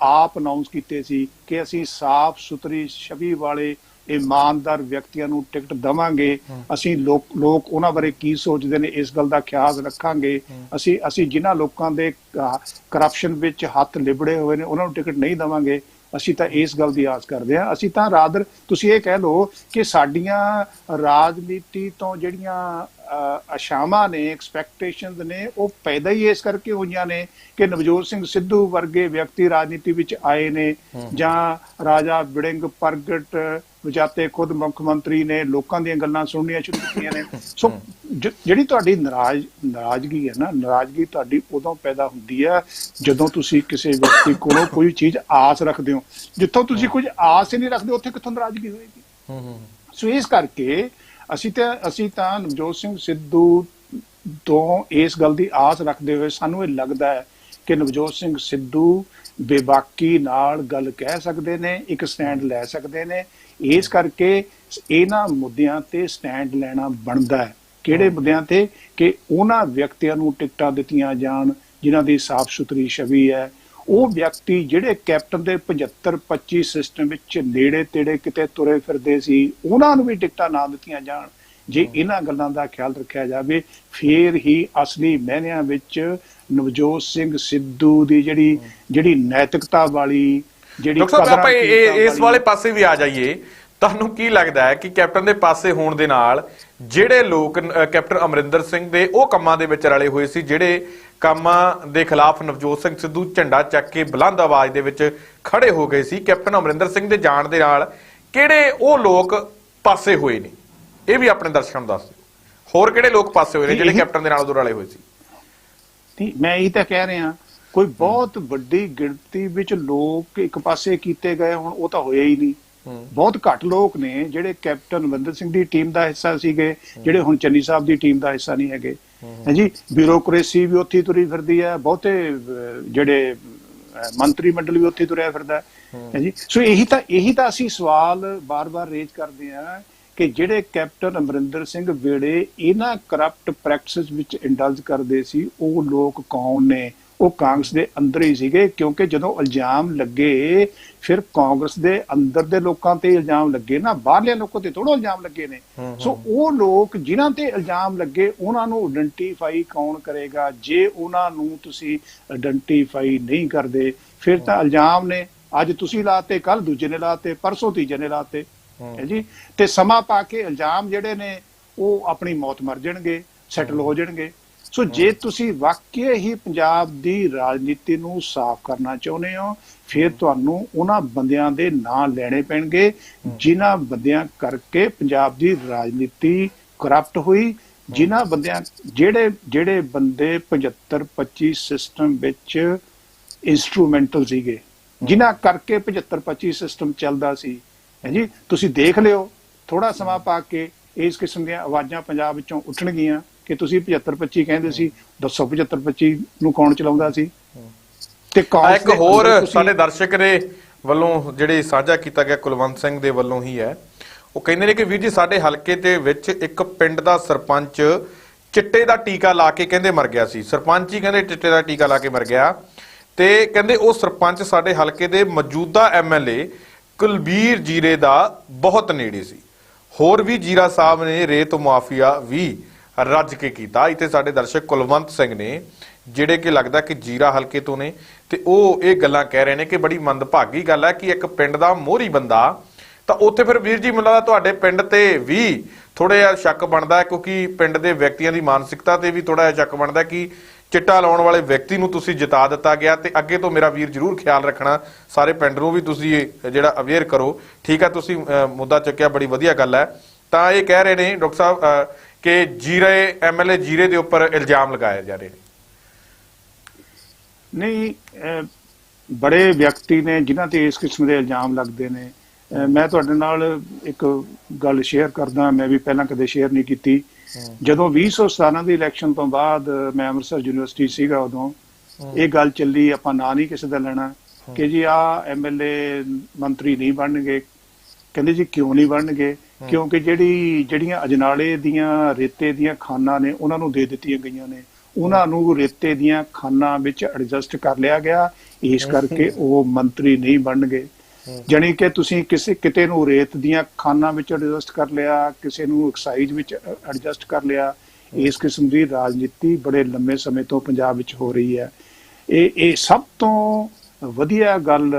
ਆਪ ਅਨਾਉਂਸ ਕੀਤੇ ਸੀ ਕਿ ਅਸੀਂ ਸਾਫ਼ ਸੁਥਰੀ ਛਵੀ ਵਾਲੇ ਇਮਾਨਦਾਰ ਵਿਅਕਤੀਆਂ ਨੂੰ ਟਿਕਟ ਦੇਵਾਂਗੇ, ਅਸੀਂ ਲੋਕ ਉਹਨਾਂ ਬਾਰੇ ਕੀ ਸੋਚਦੇ ਨੇ ਇਸ ਗੱਲ ਦਾ ਖਿਆਲ ਰੱਖਾਂਗੇ, ਅਸੀਂ ਜਿਨ੍ਹਾਂ ਲੋਕਾਂ ਦੇ ਕਰਪਸ਼ਨ ਵਿੱਚ ਹੱਥ ਲਿਬੜੇ ਹੋਏ ਨੇ ਉਹਨਾਂ ਨੂੰ ਟਿਕਟ ਨਹੀਂ ਦੇਵਾਂਗੇ। ਅਸੀਂ ਤਾਂ ਇਸ ਗੱਲ ਦੀ ਆਸ ਕਰਦੇ ਹਾਂ। ਅਸੀਂ ਤਾਂ ਰਾਦਰ ਤੁਸੀਂ ਇਹ ਕਹਿ ਲਓ ਕਿ ਸਾਡੀਆਂ ਰਾਜਨੀਤੀ ਤੋਂ ਜਿਹੜੀਆਂ ਆਸ਼ਾਵਾਂ ਨੇ, ਐਕਸਪੈਕਟੇਸ਼ਨਸ ਨੇ, ਉਹ ਪੈਦਾ ਹੀ ਇਸ ਕਰਕੇ ਹੋਈਆਂ ਨੇ ਕਿ ਨਵਜੋਤ ਸਿੰਘ ਸਿੱਧੂ ਵਰਗੇ ਵਿਅਕਤੀ ਰਾਜਨੀਤੀ ਵਿੱਚ ਆਏ ਨੇ, ਜਾਂ ਰਾਜਾ ਬਿੜਿੰਗ ਪ੍ਰਗਟ ਵਿਜਾਤੇ ਖੁਦ ਮੁੱਖ ਮੰਤਰੀ ਨੇ ਲੋਕਾਂ ਦੀਆਂ ਗੱਲਾਂ ਸੁਣਨੀਆਂ ਸ਼ੁਰੂ ਕੀਤੀਆਂ ਨੇ। ਸੋ ਜਿਹੜੀ ਤੁਹਾਡੀ ਨਾਰਾਜ਼ਗੀ ਹੈ ਨਾ, ਨਾਰਾਜ਼ਗੀ ਤੁਹਾਡੀ ਉਦੋਂ ਪੈਦਾ ਹੁੰਦੀ ਹੈ ਜਦੋਂ ਤੁਸੀਂ ਕਿਸੇ ਵਿਅਕਤੀ ਕੋਲੋਂ ਕੋਈ ਚੀਜ਼ ਆਸ ਰੱਖਦੇ ਹੋ। ਜਿੱਥੋਂ ਤੁਸੀਂ ਕੁਝ ਆਸ ਹੀ ਨਹੀਂ ਰੱਖਦੇ ਉੱਥੇ ਕਿੱਥੋਂ ਨਾਰਾਜ਼ਗੀ ਹੋਏਗੀ। ਸੋ ਇਸ ਕਰਕੇ ਅਸੀਂ ਤਾਂ ਨਵਜੋਤ ਸਿੰਘ ਸਿੱਧੂ ਤੋਂ ਇਸ ਗੱਲ ਦੀ ਆਸ ਰੱਖਦੇ ਹੋਏ ਸਾਨੂੰ ਇਹ ਲੱਗਦਾ ਹੈ ਕਿ ਨਵਜੋਤ ਸਿੰਘ ਸਿੱਧੂ ਬੇਬਾਕੀ ਨਾਲ ਗੱਲ ਕਹਿ ਸਕਦੇ ਨੇ, ਇੱਕ ਸਟੈਂਡ ਲੈ ਸਕਦੇ ਨੇ। ਇਸ ਕਰਕੇ ਇਹਨਾਂ ਮੁੱਦਿਆਂ ਤੇ ਸਟੈਂਡ ਲੈਣਾ ਬਣਦਾ ਹੈ। ਕਿਹੜੇ ਮੁੱਦਿਆਂ ਤੇ? ਕਿ ਉਹਨਾਂ ਵਿਅਕਤੀਆਂ ਨੂੰ ਟਿਕਟਾਂ ਦਿੱਤੀਆਂ ਜਾਣ ਜਿਨ੍ਹਾਂ ਦੀ ਸਾਫ਼ ਸੁਥਰੀ ਛਵੀ ਹੈ। ਉਹ ਵਿਅਕਤੀ ਜਿਹੜੇ ਕੈਪਟਨ ਦੇ 75-25 ਸਿਸਟਮ ਵਿੱਚ ਨੇੜੇ ਤੇੜੇ ਕਿਤੇ ਤੁਰੇ ਫਿਰਦੇ ਸੀ, ਉਹਨਾਂ ਨੂੰ ਵੀ ਟਿਕਟਾਂ ਨਾ ਦਿੱਤੀਆਂ ਜਾਣ। ਜੇ ਇਹਨਾਂ ਗੱਲਾਂ ਦਾ ਖਿਆਲ ਰੱਖਿਆ ਜਾਵੇ ਫੇਰ ਹੀ ਅਸਲੀ ਮਾਇਨਿਆਂ ਵਿੱਚ ਨਵਜੋਤ ਸਿੰਘ ਸਿੱਧੂ ਦੀ ਜਿਹੜੀ ਨੈਤਿਕਤਾ ਵਾਲੀ, ਜਿਹੜੀ ਡਾਕਟਰ ਸਾਹਿਬ ਆਪਾਂ ਇਸ ਵਾਲੇ ਪਾਸੇ ਵੀ ਆ ਜਾਈਏ। ਤੁਹਾਨੂੰ ਕੀ ਲੱਗਦਾ ਹੈ ਕਿ ਕੈਪਟਨ ਦੇ ਪਾਸੇ ਹੋਣ ਦੇ ਨਾਲ ਜਿਹੜੇ ਲੋਕ ਕੈਪਟਨ ਅਮਰਿੰਦਰ ਸਿੰਘ ਦੇ ਉਹ ਕੰਮਾਂ ਦੇ ਵਿੱਚ ਰਲੇ ਹੋਏ ਸੀ, ਜਿਹੜੇ ਕੰਮਾਂ ਦੇ ਖਿਲਾਫ ਨਵਜੋਤ ਸਿੰਘ ਸਿੱਧੂ ਝੰਡਾ ਚੱਕ ਕੇ ਬੁਲੰਦ ਆਵਾਜ਼ ਦੇ ਵਿੱਚ ਖੜੇ ਹੋ ਗਏ ਸੀ, ਕੈਪਟਨ ਅਮਰਿੰਦਰ ਸਿੰਘ ਦੇ ਜਾਣ ਦੇ ਨਾਲ ਕਿਹੜੇ ਉਹ ਲੋਕ ਪਾਸੇ ਹੋਏ ਨੇ? ਇਹ ਵੀ ਆਪਣੇ ਦਰਸ਼ਕਾਂ ਨੂੰ ਦੱਸ ਦਿਓ। ਹੋਰ ਕਿਹੜੇ ਲੋਕ ਪਾਸੇ ਹੋਏ ਨੇ ਜਿਹੜੇ ਕੈਪਟਨ ਦੇ ਨਾਲ ਉਦੋਂ ਰਲੇ ਹੋਏ ਸੀ? ਮੈਂ ਇਹ ਤਾਂ ਕਹਿ ਰਿਹਾ, ਕੋਈ ਬਹੁਤ ਵੱਡੀ ਗਿਣਤੀ ਵਿੱਚ ਲੋਕ ਇੱਕ ਪਾਸੇ ਕੀਤੇ ਗਏ ਹੁਣ ਉਹ ਤਾਂ ਹੋਇਆ ਹੀ ਨਹੀਂ। ਬਹੁਤ ਘੱਟ ਲੋਕ ਨੇ ਜਿਹੜੇ ਕੈਪਟਨ ਅਮਰਿੰਦਰ ਸਿੰਘ ਦੀ ਟੀਮ ਦਾ ਹਿੱਸਾ ਸੀਗੇ, ਜਿਹੜੇ ਹੁਣ ਚੰਨੀ ਸਾਹਿਬ ਦੀ ਟੀਮ ਦਾ ਹਿੱਸਾ ਨਹੀਂ ਹੈਗੇ। ਹਾਂਜੀ, ਬਿਊਰੋਕ੍ਰੇਸੀ ਵੀ ਉੱਥੇ ਤੁਰੀ ਫਿਰਦੀ ਹੈ, ਬਹੁਤੇ ਜਿਹੜੇ ਮੰਤਰੀ ਮੰਡਲ ਵੀ ਉੱਥੇ ਤੁਰਿਆ ਫਿਰਦਾ ਹੈ ਜੀ। ਸੋ ਇਹੀ ਤਾਂ ਅਸੀਂ ਸਵਾਲ ਬਾਰ-ਬਾਰ ਰੇਜ਼ ਕਰਦੇ ਹਾਂ ਕਿ ਜਿਹੜੇ ਕੈਪਟਨ ਅਮਰਿੰਦਰ ਸਿੰਘ ਵੇਲੇ ਇਹਨਾਂ ਕਰਪਟ ਪ੍ਰੈਕਟਿਸ ਵਿੱਚ ਇੰਡਲਜ ਕਰਦੇ ਸੀ, ਉਹ ਲੋਕ ਕੌਣ ਨੇ? ਉਹ ਕਾਂਗਰਸ ਦੇ ਅੰਦਰ ਹੀ ਸੀਗੇ, ਕਿਉਂਕਿ ਜਦੋਂ ਇਲਜ਼ਾਮ ਲੱਗੇ ਫਿਰ ਕਾਂਗਰਸ ਦੇ ਅੰਦਰ ਦੇ ਲੋਕਾਂ ਤੇ ਇਲਜ਼ਾਮ ਲੱਗੇ ਨਾ, ਬਾਹਰਲੇ ਲੋਕਾਂ ਤੇ ਥੋੜਾ ਇਲਜ਼ਾਮ ਲੱਗੇ ਨੇ। ਸੋ ਉਹ ਲੋਕ ਜਿਨ੍ਹਾਂ ਤੇ ਇਲਜ਼ਾਮ ਲੱਗੇ ਉਹਨਾਂ ਨੂੰ ਆਇਡੈਂਟੀਫਾਈ ਕੌਣ ਕਰੇਗਾ? ਜੇ ਉਹਨਾਂ ਨੂੰ ਤੁਸੀਂ ਆਇਡੈਂਟੀਫਾਈ ਨਹੀਂ ਕਰਦੇ ਫਿਰ ਤਾਂ ਇਲਜ਼ਾਮ ਨੇ, ਅੱਜ ਤੁਸੀਂ ਲਾਤੇ, ਕੱਲ ਦੂਜੇ ਨੇ ਲਾਤੇ, ਪਰਸੋਂ ਤੀਜੇ ਨੇ ਲਾਤੇ ਹੈ ਜੀ। ਤੇ ਸਮਾਂ ਪਾ ਕੇ ਇਲਜ਼ਾਮ ਜਿਹੜੇ ਨੇ ਉਹ ਆਪਣੀ ਮੌਤ ਮਰ ਜਾਣਗੇ, ਸੈਟਲ ਹੋ ਜਾਣਗੇ। ਸੋ ਜੇ ਤੁਸੀਂ ਵਾਕਿਆ ਹੀ ਪੰਜਾਬ ਦੀ ਰਾਜਨੀਤੀ ਨੂੰ ਸਾਫ਼ ਕਰਨਾ ਚਾਹੁੰਦੇ ਹੋ ਫਿਰ ਤੁਹਾਨੂੰ ਉਹਨਾਂ ਬੰਦਿਆਂ ਦੇ ਨਾਂ ਲੈਣੇ ਪੈਣਗੇ ਜਿਨ੍ਹਾਂ ਬੰਦਿਆਂ ਕਰਕੇ ਪੰਜਾਬ ਦੀ ਰਾਜਨੀਤੀ ਕਰਪਟ ਹੋਈ, ਜਿਨ੍ਹਾਂ ਬੰਦਿਆਂ ਜਿਹੜੇ ਬੰਦੇ 75-25 ਸਿਸਟਮ ਵਿੱਚ ਇੰਸਟਰੂਮੈਂਟਲ ਸੀਗੇ, ਜਿਨ੍ਹਾਂ ਕਰਕੇ 75-25 ਸਿਸਟਮ ਚੱਲਦਾ ਸੀ ਹੈ ਜੀ। ਤੁਸੀਂ ਦੇਖ ਲਿਓ ਥੋੜਾ ਸਮਾਂ ਪਾ ਕੇ ਇਸ ਕਿਸਮ ਦੀਆਂ ਆਵਾਜ਼ਾਂ ਪੰਜਾਬ ਵਿੱਚੋਂ ਉੱਠਣਗੀਆਂ ਕਿ ਤੁਸੀਂ 75-25 ਕਹਿੰਦੇ ਸੀ, ਦੱਸੋ 75-25 ਨੂੰ ਕੌਣ ਚਲਾਉਂਦਾ ਸੀ? ਤੇ ਇੱਕ ਹੋਰ ਸਾਡੇ ਦਰਸ਼ਕ ਦੇ ਵੱਲੋਂ ਜਿਹੜੇ ਸਾਂਝਾ ਕੀਤਾ ਗਿਆ ਕੁਲਵੰਤ ਸਿੰਘ ਦੇ ਵੱਲੋਂ ਹੀ ਹੈ, ਉਹ ਕਹਿੰਦੇ ਨੇ ਕਿ ਵੀਰ ਜੀ ਸਾਡੇ ਹਲਕੇ ਦੇ ਵਿੱਚ ਇੱਕ ਪਿੰਡ ਦਾ ਸਰਪੰਚ ਚਿੱਟੇ ਦਾ ਟੀਕਾ ਲਾ ਕੇ ਕਹਿੰਦੇ ਮਰ ਗਿਆ ਸੀ। ਸਰਪੰਚ ਹੀ ਕਹਿੰਦੇ ਚਿੱਟੇ ਦਾ ਟੀਕਾ ਲਾ ਕੇ ਮਰ ਗਿਆ, ਤੇ ਕਹਿੰਦੇ ਉਹ ਸਰਪੰਚ ਸਾਡੇ ਹਲਕੇ ਦੇ ਮੌਜੂਦਾ MLA ਕੁਲਬੀਰ ਜੀਰੇ ਦਾ ਬਹੁਤ ਨੇੜੇ ਸੀ। ਹੋਰ ਵੀ ਜੀਰਾ ਸਾਹਿਬ ਨੇ ਰੇਤ ਮਾਫੀਆ ਵੀ ਰੱਜ ਕੇ ਕੀਤਾ। ਇੱਥੇ ਸਾਡੇ ਦਰਸ਼ਕ ਕੁਲਵੰਤ ਸਿੰਘ ਨੇ ਜਿਹੜੇ ਕਿ ਲੱਗਦਾ ਕਿ ਜੀਰਾ ਹਲਕੇ ਤੋਂ ਨੇ, ਤੇ ਉਹ ਇਹ ਗੱਲਾਂ ਕਹਿ ਰਹੇ ਨੇ ਕਿ ਬੜੀ ਮੰਦਭਾਗੀ ਗੱਲ ਹੈ ਕਿ ਇੱਕ ਪਿੰਡ ਦਾ ਮੋਹਰੀ ਬੰਦਾ, ਤਾਂ ਉੱਥੇ ਫਿਰ ਵੀਰ ਜੀ ਮੈਨੂੰ ਲੱਗਦਾ ਤੁਹਾਡੇ ਪਿੰਡ ਤੇ ਵੀ ਥੋੜਾ ਜਿਹਾ ਸ਼ੱਕ ਬਣਦਾ ਹੈ, ਕਿਉਂਕਿ ਪਿੰਡ ਦੇ ਵਿਅਕਤੀਆਂ ਦੀ ਮਾਨਸਿਕਤਾ ਤੇ ਵੀ ਥੋੜਾ ਜਿਹਾ ਸ਼ੱਕ ਬਣਦਾ ਕਿ ਚਿੱਟਾ ਲਾਉਣ ਵਾਲੇ ਵਿਅਕਤੀ ਨੂੰ ਤੁਸੀਂ ਜਿਤਾ ਦਿੱਤਾ ਗਿਆ। ਤੇ ਅੱਗੇ ਤੋਂ ਮੇਰਾ ਵੀਰ ਜ਼ਰੂਰ ਖਿਆਲ ਰੱਖਣਾ, ਸਾਰੇ ਪਿੰਡ ਨੂੰ ਵੀ ਤੁਸੀਂ ਜਿਹੜਾ ਅਵੇਅਰ ਕਰੋ। ਠੀਕ ਹੈ, ਤੁਸੀਂ ਮੁੱਦਾ ਚੱਕਿਆ, ਬੜੀ ਵਧੀਆ ਗੱਲ ਹੈ। ਤਾਂ ਇਹ ਕਹਿ ਰਹੇ ਨੇ ਡਾਕਟਰ ਸਾਹਿਬ ਕਿ ਜੀਰੇ MLA ਜੀਰੇ ਦੇ ਉੱਪਰ ਇਲਜ਼ਾਮ ਲਗਾਏ ਜਾ ਰਹੇ ਨੇ। ਨਹੀਂ, ਬੜੇ ਵਿਅਕਤੀ ਨੇ ਜਿਨ੍ਹਾਂ ਤੇ ਇਸ ਕਿਸਮ ਦੇ ਇਲਜ਼ਾਮ ਲੱਗਦੇ ਨੇ। ਮੈਂ ਤੁਹਾਡੇ ਨਾਲ ਇੱਕ ਗੱਲ ਸ਼ੇਅਰ ਕਰਦਾ, ਮੈਂ ਵੀ ਪਹਿਲਾਂ ਕਦੇ ਸ਼ੇਅਰ ਨਹੀਂ ਕੀਤੀ। ਜਦੋਂ 2017 ਦੀ ਇਲੈਕਸ਼ਨ ਤੋਂ ਬਾਅਦ ਮੈਂ ਅੰਮ੍ਰਿਤਸਰ ਯੂਨੀਵਰਸਿਟੀ ਸੀਗਾ, ਉਦੋਂ ਇਹ ਗੱਲ ਚੱਲੀ, ਆਪਾਂ ਨਾਂ ਨਹੀਂ ਕਿਸੇ ਦਾ ਲੈਣਾ, ਕਿ ਜੀ ਆਹ MLA ਮੰਤਰੀ ਨਹੀਂ ਬਣਨਗੇ। ਕਹਿੰਦੇ ਜੀ ਕਿਉਂ ਨਹੀਂ ਬਣਨਗੇ? ਕਿਉਂਕਿ ਜਿਹੜੀਆਂ ਅਜਨਾਲੇ ਦੀਆਂ ਰੇਤੇ ਦੀਆਂ ਖਾਨਾਂ ਨੇ ਉਹਨਾਂ ਨੂੰ ਦੇ ਦਿੱਤੀਆਂ ਗਈਆਂ ਨੇ, ਉਹਨਾਂ ਨੂੰ ਰੇਤੇ ਦੀਆਂ ਖਾਨਾਂ ਵਿੱਚ ਐਡਜਸਟ ਕਰ ਲਿਆ ਗਿਆ, ਇਸ ਕਰਕੇ ਉਹ ਮੰਤਰੀ ਨਹੀਂ ਬਣਨਗੇ। ਜਾਣੀ ਕਿ ਤੁਸੀਂ ਕਿਤੇ ਨੂੰ ਰੇਤ ਦੀਆਂ ਖਾਨਾਂ ਵਿੱਚ ਐਡਜਸਟ ਕਰ ਲਿਆ, ਕਿਸੇ ਨੂੰ ਐਕਸਾਈਜ਼ ਵਿੱਚ ਐਡਜਸਟ ਕਰ ਲਿਆ। ਇਸ ਕਿਸਮ ਦੀ ਰਾਜਨੀਤੀ ਬੜੇ ਲੰਮੇ ਸਮੇਂ ਤੋਂ ਪੰਜਾਬ ਵਿੱਚ ਹੋ ਰਹੀ ਹੈ। ਇਹ ਸਭ ਤੋਂ ਵਧੀਆ ਗੱਲ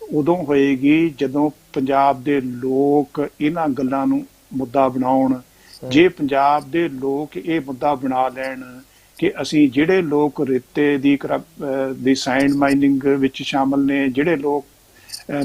ਉਦੋਂ ਹੋਏਗੀ ਜਦੋਂ ਪੰਜਾਬ ਦੇ ਲੋਕ ਇਹਨਾਂ ਗੱਲਾਂ ਨੂੰ ਮੁੱਦਾ ਬਣਾਉਣ। ਜੇ ਪੰਜਾਬ ਦੇ ਲੋਕ ਇਹ ਮੁੱਦਾ ਬਣਾ ਲੈਣ ਕਿ ਅਸੀਂ ਜਿਹੜੇ ਲੋਕ ਰੇਤੇ ਦੀ ਸੈਂਡ ਮਾਈਨਿੰਗ ਵਿੱਚ ਸ਼ਾਮਲ ਨੇ, ਜਿਹੜੇ ਲੋਕ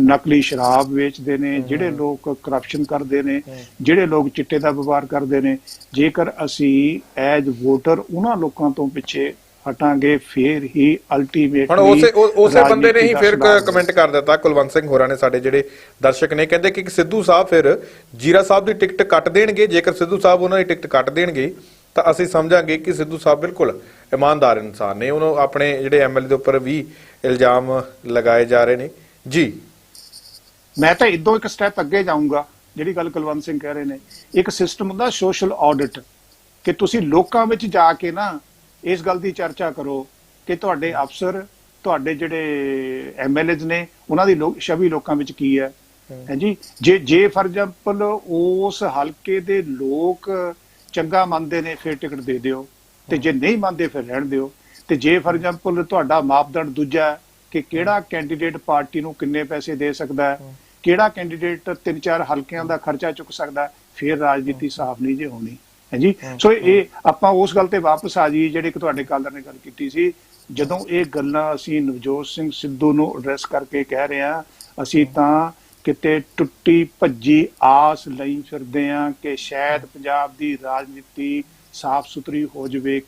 ਨਕਲੀ ਸ਼ਰਾਬ ਵੇਚਦੇ ਨੇ, ਜਿਹੜੇ ਲੋਕ ਕਰਪਸ਼ਨ ਕਰਦੇ ਨੇ, ਜਿਹੜੇ ਲੋਕ ਚਿੱਟੇ ਦਾ ਵਪਾਰ ਕਰਦੇ ਨੇ, ਜੇਕਰ ਅਸੀਂ ਐਜ਼ ਵੋਟਰ ਉਹਨਾਂ ਲੋਕਾਂ ਤੋਂ ਪਿੱਛੇ ਹਟਾਂਗੇ, ਫੇਰ ਹੀ ਅਲਟੀਮੇਟਲੀ ਹੁਣ ਉਸੇ ਬੰਦੇ ਨੇ ਹੀ ਫਿਰ ਕਮੈਂਟ ਕਰ ਦਿੱਤਾ, ਕੁਲਵੰਤ ਸਿੰਘ ਹੋਰਾਂ ਨੇ, ਸਾਡੇ ਜਿਹੜੇ ਦਰਸ਼ਕ ਨੇ, ਕਹਿੰਦੇ ਕਿ ਸਿੱਧੂ ਸਾਹਿਬ ਫਿਰ ਜੀਰਾ ਸਾਹਿਬ ਦੀ ਟਿਕਟ ਕੱਟ ਦੇਣਗੇ। ਜੇਕਰ ਸਿੱਧੂ ਸਾਹਿਬ ਉਹਨਾਂ ਦੀ ਟਿਕਟ ਕੱਟ ਦੇਣਗੇ ਤਾਂ ਅਸੀਂ ਸਮਝਾਂਗੇ ਕਿ ਸਿੱਧੂ ਸਾਹਿਬ ਬਿਲਕੁਲ ਇਮਾਨਦਾਰ ਇਨਸਾਨ ਨੇ। ਉਹਨੂੰ ਆਪਣੇ ਜਿਹੜੇ MLA ਦੇ ਉੱਪਰ ਵੀ ਇਲਜ਼ਾਮ ਲਗਾਏ ਜਾ ਰਹੇ ਨੇ ਜੀ। ਮੈਂ ਤਾਂ ਇਦੋਂ ਇੱਕ ਸਟੈਪ ਅੱਗੇ ਜਾਊਂਗਾ, ਜਿਹੜੀ ਗੱਲ ਕੁਲਵੰਤ ਸਿੰਘ ਕਹਿ ਰਹੇ ਨੇ। ਇੱਕ ਸਿਸਟਮ ਹੁੰਦਾ ਸੋਸ਼ਲ ਆਡਿਟ, ਕਿ ਤੁਸੀਂ ਲੋਕਾਂ ਵਿੱਚ ਜਾ ਕੇ ਨਾ ਇਸ ਗੱਲ ਦੀ ਚਰਚਾ ਕਰੋ ਕਿ ਤੁਹਾਡੇ ਅਫਸਰ, ਤੁਹਾਡੇ ਜਿਹੜੇ MLAs ਨੇ, ਉਹਨਾਂ ਦੀ ਛਵੀ ਲੋਕਾਂ ਵਿੱਚ ਕੀ ਹੈ ਜੀ। ਜੇ ਫॉर एग्जांपल ਉਸ ਹਲਕੇ ਦੇ ਲੋਕ ਚੰਗਾ ਮੰਨਦੇ ਨੇ ਫਿਰ ਟਿਕਟ ਦੇ ਦਿਓ, ਤੇ ਜੇ ਨਹੀਂ ਮੰਨਦੇ ਫਿਰ ਰਹਿਣ ਦਿਓ। ਤੇ ਜੇ ਫॉर एग्जांपल ਤੁਹਾਡਾ ਮਾਪਦੰਡ ਦੂਜਾ ਕਿ ਕਿਹੜਾ ਕੈਂਡੀਡੇਟ ਪਾਰਟੀ ਨੂੰ ਕਿੰਨੇ ਪੈਸੇ ਦੇ ਸਕਦਾ ਹੈ, ਕਿਹੜਾ ਕੈਂਡੀਡੇਟ 3-4 ਹਲਕਿਆਂ ਦਾ ਖਰਚਾ ਚੁੱਕ ਸਕਦਾ, ਫਿਰ ਰਾਜਨੀਤੀ ਸਾਫ਼ ਨਹੀਂ ਜੇ ਹੋਣੀ ਹੈ ਜੀ। ਸੋ ਇਹ ਆਪਾਂ ਉਸ ਗੱਲ ਤੇ ਵਾਪਸ ਆ ਜਾਈਏ ਜਿਹੜੀ ਕਿ ਤੁਹਾਡੇ ਕਾਲਰ ਨੇ ਗੱਲ ਕੀਤੀ ਸੀ। ਜਦੋਂ ਇਹ ਗੱਲਾਂ ਅਸੀਂ ਨਵਜੋਤ ਸਿੰਘ ਸਿੱਧੂ ਨੂੰ ਐਡਰੈਸ ਕਰਕੇ ਕਹਿ ਰਹੇ ਹਾਂ, ਅਸੀਂ ਤਾਂ ਕਿਤੇ ਟੁੱਟੀ ਭੱਜੀ ਆਸ ਲਈ ਫਿਰਦੇ ਹਾਂ ਕਿ ਸ਼ਾਇਦ ਪੰਜਾਬ ਦੀ ਰਾਜਨੀਤੀ ਸਾਫ਼ ਸੁਥਰੀ ਹੋ ਜਾਵੇ।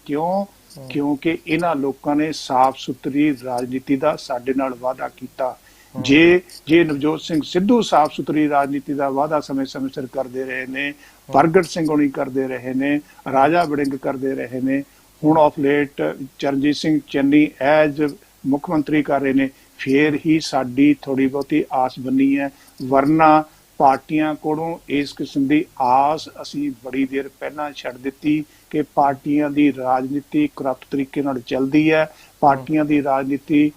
ਕਿਉਂਕਿ ਇਹਨਾਂ ਲੋਕਾਂ ਨੇ ਸਾਫ਼ ਸੁਥਰੀ ਰਾਜਨੀਤੀ ਦਾ ਸਾਡੇ ਨਾਲ ਵਾਅਦਾ ਕੀਤਾ। ਜੇ ਨਵਜੋਤ ਸਿੰਘ ਸਿੱਧੂ ਸਾਫ਼ ਸੁਥਰੀ ਰਾਜਨੀਤੀ ਦਾ ਵਾਅਦਾ ਸਮੇਂ-ਸਮੇਂ ਸਿਰ ਕਰਦੇ ਰਹੇ ਨੇ, ਪ੍ਰਗਟ ਸਿੰਘ ਹੋਣੀ ਕਰਦੇ ਰਹੇ ਨੇ, ਰਾਜਾ ਵੜਿੰਗ ਕਰਦੇ ਰਹੇ ਨੇ, ਹੁਣ of late Charanjit Singh Channi as ਮੁੱਖ ਮੰਤਰੀ ਕਰ ਰਹੇ ਨੇ, ਫੇਰ ਹੀ ਸਾਡੀ ਥੋੜੀ ਬਹੁਤੀ ਆਸ ਬਣੀ ਹੈ। ਵਰਨਾ ਪਾਰਟੀਆਂ ਕੋਲੋਂ ਇਸ ਕਿਸਮ ਦੀ ਆਸ ਅਸੀਂ ਬੜੀ ਦੇਰ ਪਹਿਲਾਂ ਛੱਡ ਦਿੱਤੀ ਕਿ ਪਾਰਟੀਆਂ ਦੀ ਰਾਜਨੀਤੀ ਕਰਪਟ ਤਰੀਕੇ ਨਾਲ ਚੱਲਦੀ ਹੈ। ਪਾਰਟੀਆਂ ਦੀ ਰਾਜਨੀਤੀ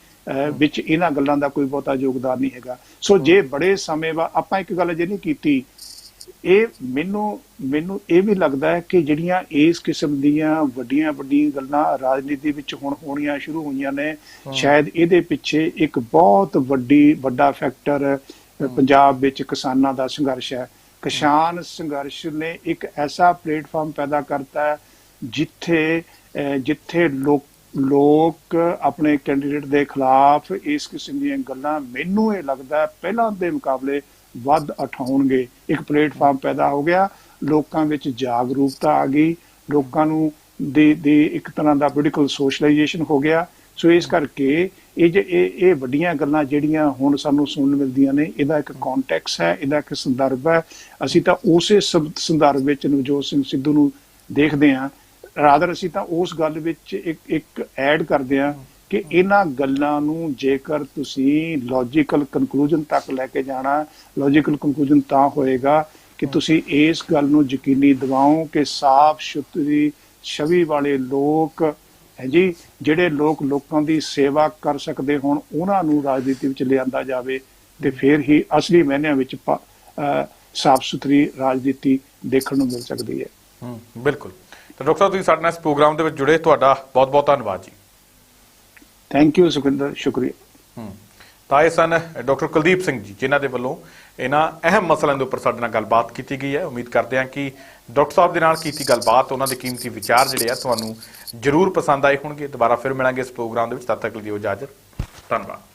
ਵਿੱਚ ਇਹਨਾਂ ਗੱਲਾਂ ਦਾ ਕੋਈ ਬਹੁਤਾ ਯੋਗਦਾਨ ਨਹੀਂ ਹੈਗਾ। ਸੋ ਜੇ ਬੜੇ ਸਮੇਂ ਬਾਅਦ ਆਪਾਂ ਇੱਕ ਗੱਲ ਜੇ ਨਹੀਂ ਕੀਤੀ, ਇਹ ਮੈਨੂੰ ਇਹ ਵੀ ਲੱਗਦਾ ਹੈ ਕਿ ਜਿਹੜੀਆਂ ਇਸ ਕਿਸਮ ਦੀਆਂ ਵੱਡੀਆਂ ਗੱਲਾਂ ਰਾਜਨੀਤੀ ਵਿੱਚ ਹੁਣ ਹੋਣੀਆਂ ਸ਼ੁਰੂ ਹੋਈਆਂ ਨੇ, ਸ਼ਾਇਦ ਇਹਦੇ ਪਿੱਛੇ ਇੱਕ ਬਹੁਤ ਵੱਡਾ ਫੈਕਟਰ ਪੰਜਾਬ ਵਿੱਚ ਕਿਸਾਨਾਂ ਦਾ ਸੰਘਰਸ਼ ਹੈ। ਕਿਸਾਨ ਸੰਘਰਸ਼ ਨੇ ਇੱਕ ਐਸਾ ਪਲੇਟਫਾਰਮ ਪੈਦਾ ਕਰਤਾ ਹੈ ਜਿੱਥੇ ਲੋਕ ਆਪਣੇ ਕੈਂਡੀਡੇਟ ਦੇ ਖਿਲਾਫ ਇਸ ਕਿਸਮ ਦੀਆਂ ਗੱਲਾਂ, ਮੈਨੂੰ ਇਹ ਲੱਗਦਾ ਪਹਿਲਾਂ ਦੇ ਮੁਕਾਬਲੇ ਵੱਧ ਉਠਾਉਣਗੇ। ਇੱਕ ਪਲੇਟਫਾਰਮ ਪੈਦਾ ਹੋ ਗਿਆ, ਲੋਕਾਂ ਵਿੱਚ ਜਾਗਰੂਕਤਾ ਆ ਗਈ, ਲੋਕਾਂ ਨੂੰ ਦੇ ਇੱਕ ਤਰ੍ਹਾਂ ਦਾ ਪੋਲੀਟੀਕਲ ਸੋਸ਼ਲਾਈਜੇਸ਼ਨ ਹੋ ਗਿਆ। ਸੋ ਇਸ ਕਰਕੇ ਇਹ ਵੱਡੀਆਂ ਗੱਲਾਂ ਜਿਹੜੀਆਂ ਹੁਣ ਸਾਨੂੰ ਸੁਣਨ ਮਿਲਦੀਆਂ ਨੇ, ਇਹਦਾ ਇੱਕ ਕੰਟੈਕਸ ਹੈ, ਇਹਦਾ ਇੱਕ ਸੰਦਰਭ ਹੈ। ਅਸੀਂ ਤਾਂ ਉਸੇ ਸੰਦਰਭ ਵਿੱਚ ਨਵਜੋਤ ਸਿੰਘ ਸਿੱਧੂ ਨੂੰ ਦੇਖਦੇ ਹਾਂ। ਰਾਦਰ ਅਸੀਂ ਤਾਂ ਉਸ ਗੱਲ ਵਿੱਚ ਇੱਕ ਐਡ ਕਰਦੇ ਹਾਂ ਕਿ ਇਹਨਾਂ ਗੱਲਾਂ ਨੂੰ ਜੇਕਰ ਤੁਸੀਂ ਲੌਜੀਕਲ ਕਨਕਲੂਜਨ ਤੱਕ ਲੈ ਕੇ ਜਾਣਾ, ਲੌਜੀਕਲ ਕਨਕਲੂਜਨ ਤਾਂ ਹੋਏਗਾ ਕਿ ਤੁਸੀਂ ਇਸ ਗੱਲ ਨੂੰ ਯਕੀਨੀ ਦਿਵਾਓ ਕਿ ਸਾਫ਼ ਸੁਥਰੀ ਛਵੀ ਵਾਲੇ ਲੋਕ ਹੈ ਜੀ, ਜਿਹੜੇ ਲੋਕਾਂ ਦੀ ਸੇਵਾ ਕਰ ਸਕਦੇ ਹੋਣ, ਉਹਨਾਂ ਨੂੰ ਰਾਜਨੀਤੀ ਵਿੱਚ ਲਿਆਂਦਾ ਜਾਵੇ, ਤੇ ਫਿਰ ਹੀ ਅਸਲੀ ਮਾਇਨਿਆਂ ਵਿੱਚ ਸਾਫ਼ ਸੁਥਰੀ ਰਾਜਨੀਤੀ ਦੇਖਣ ਨੂੰ ਮਿਲ ਸਕਦੀ ਹੈ। ਬਿਲਕੁਲ। ਤਾਂ ਡਾਕਟਰ ਸਾਹਿਬ, ਤੁਸੀਂ ਸਾਡੇ ਨਾਲ ਇਸ ਪ੍ਰੋਗਰਾਮ ਦੇ ਵਿੱਚ ਜੁੜੇ, ਤੁਹਾਡਾ ਬਹੁਤ ਬਹੁਤ ਧੰਨਵਾਦ ਜੀ। ਥੈਂਕ ਯੂ ਸੁਖਿੰਦਰ, ਸ਼ੁਕਰੀਆ। ਤਾਂ ਇਹ ਸਨ ਡਾਕਟਰ ਕੁਲਦੀਪ ਸਿੰਘ ਜੀ, ਜਿਨ੍ਹਾਂ ਦੇ ਵੱਲੋਂ ਇਹਨਾਂ ਅਹਿਮ ਮਸਲਿਆਂ ਦੇ ਉੱਪਰ ਸਾਡੇ ਨਾਲ ਗੱਲਬਾਤ ਕੀਤੀ ਗਈ ਹੈ। ਉਮੀਦ ਕਰਦੇ ਹਾਂ ਕਿ ਡਾਕਟਰ ਸਾਹਿਬ ਦੇ ਨਾਲ ਕੀਤੀ ਗੱਲਬਾਤ, ਉਹਨਾਂ ਦੇ ਕੀਮਤੀ ਵਿਚਾਰ ਜਿਹੜੇ ਆ ਤੁਹਾਨੂੰ ਜ਼ਰੂਰ ਪਸੰਦ ਆਏ ਹੋਣਗੇ। ਦੁਬਾਰਾ ਫਿਰ ਮਿਲਾਂਗੇ ਇਸ ਪ੍ਰੋਗਰਾਮ ਦੇ ਵਿੱਚ, ਤਦ ਤੱਕ ਲਈ ਦਿਓ ਇਜਾਜ਼ਤ। ਧੰਨਵਾਦ।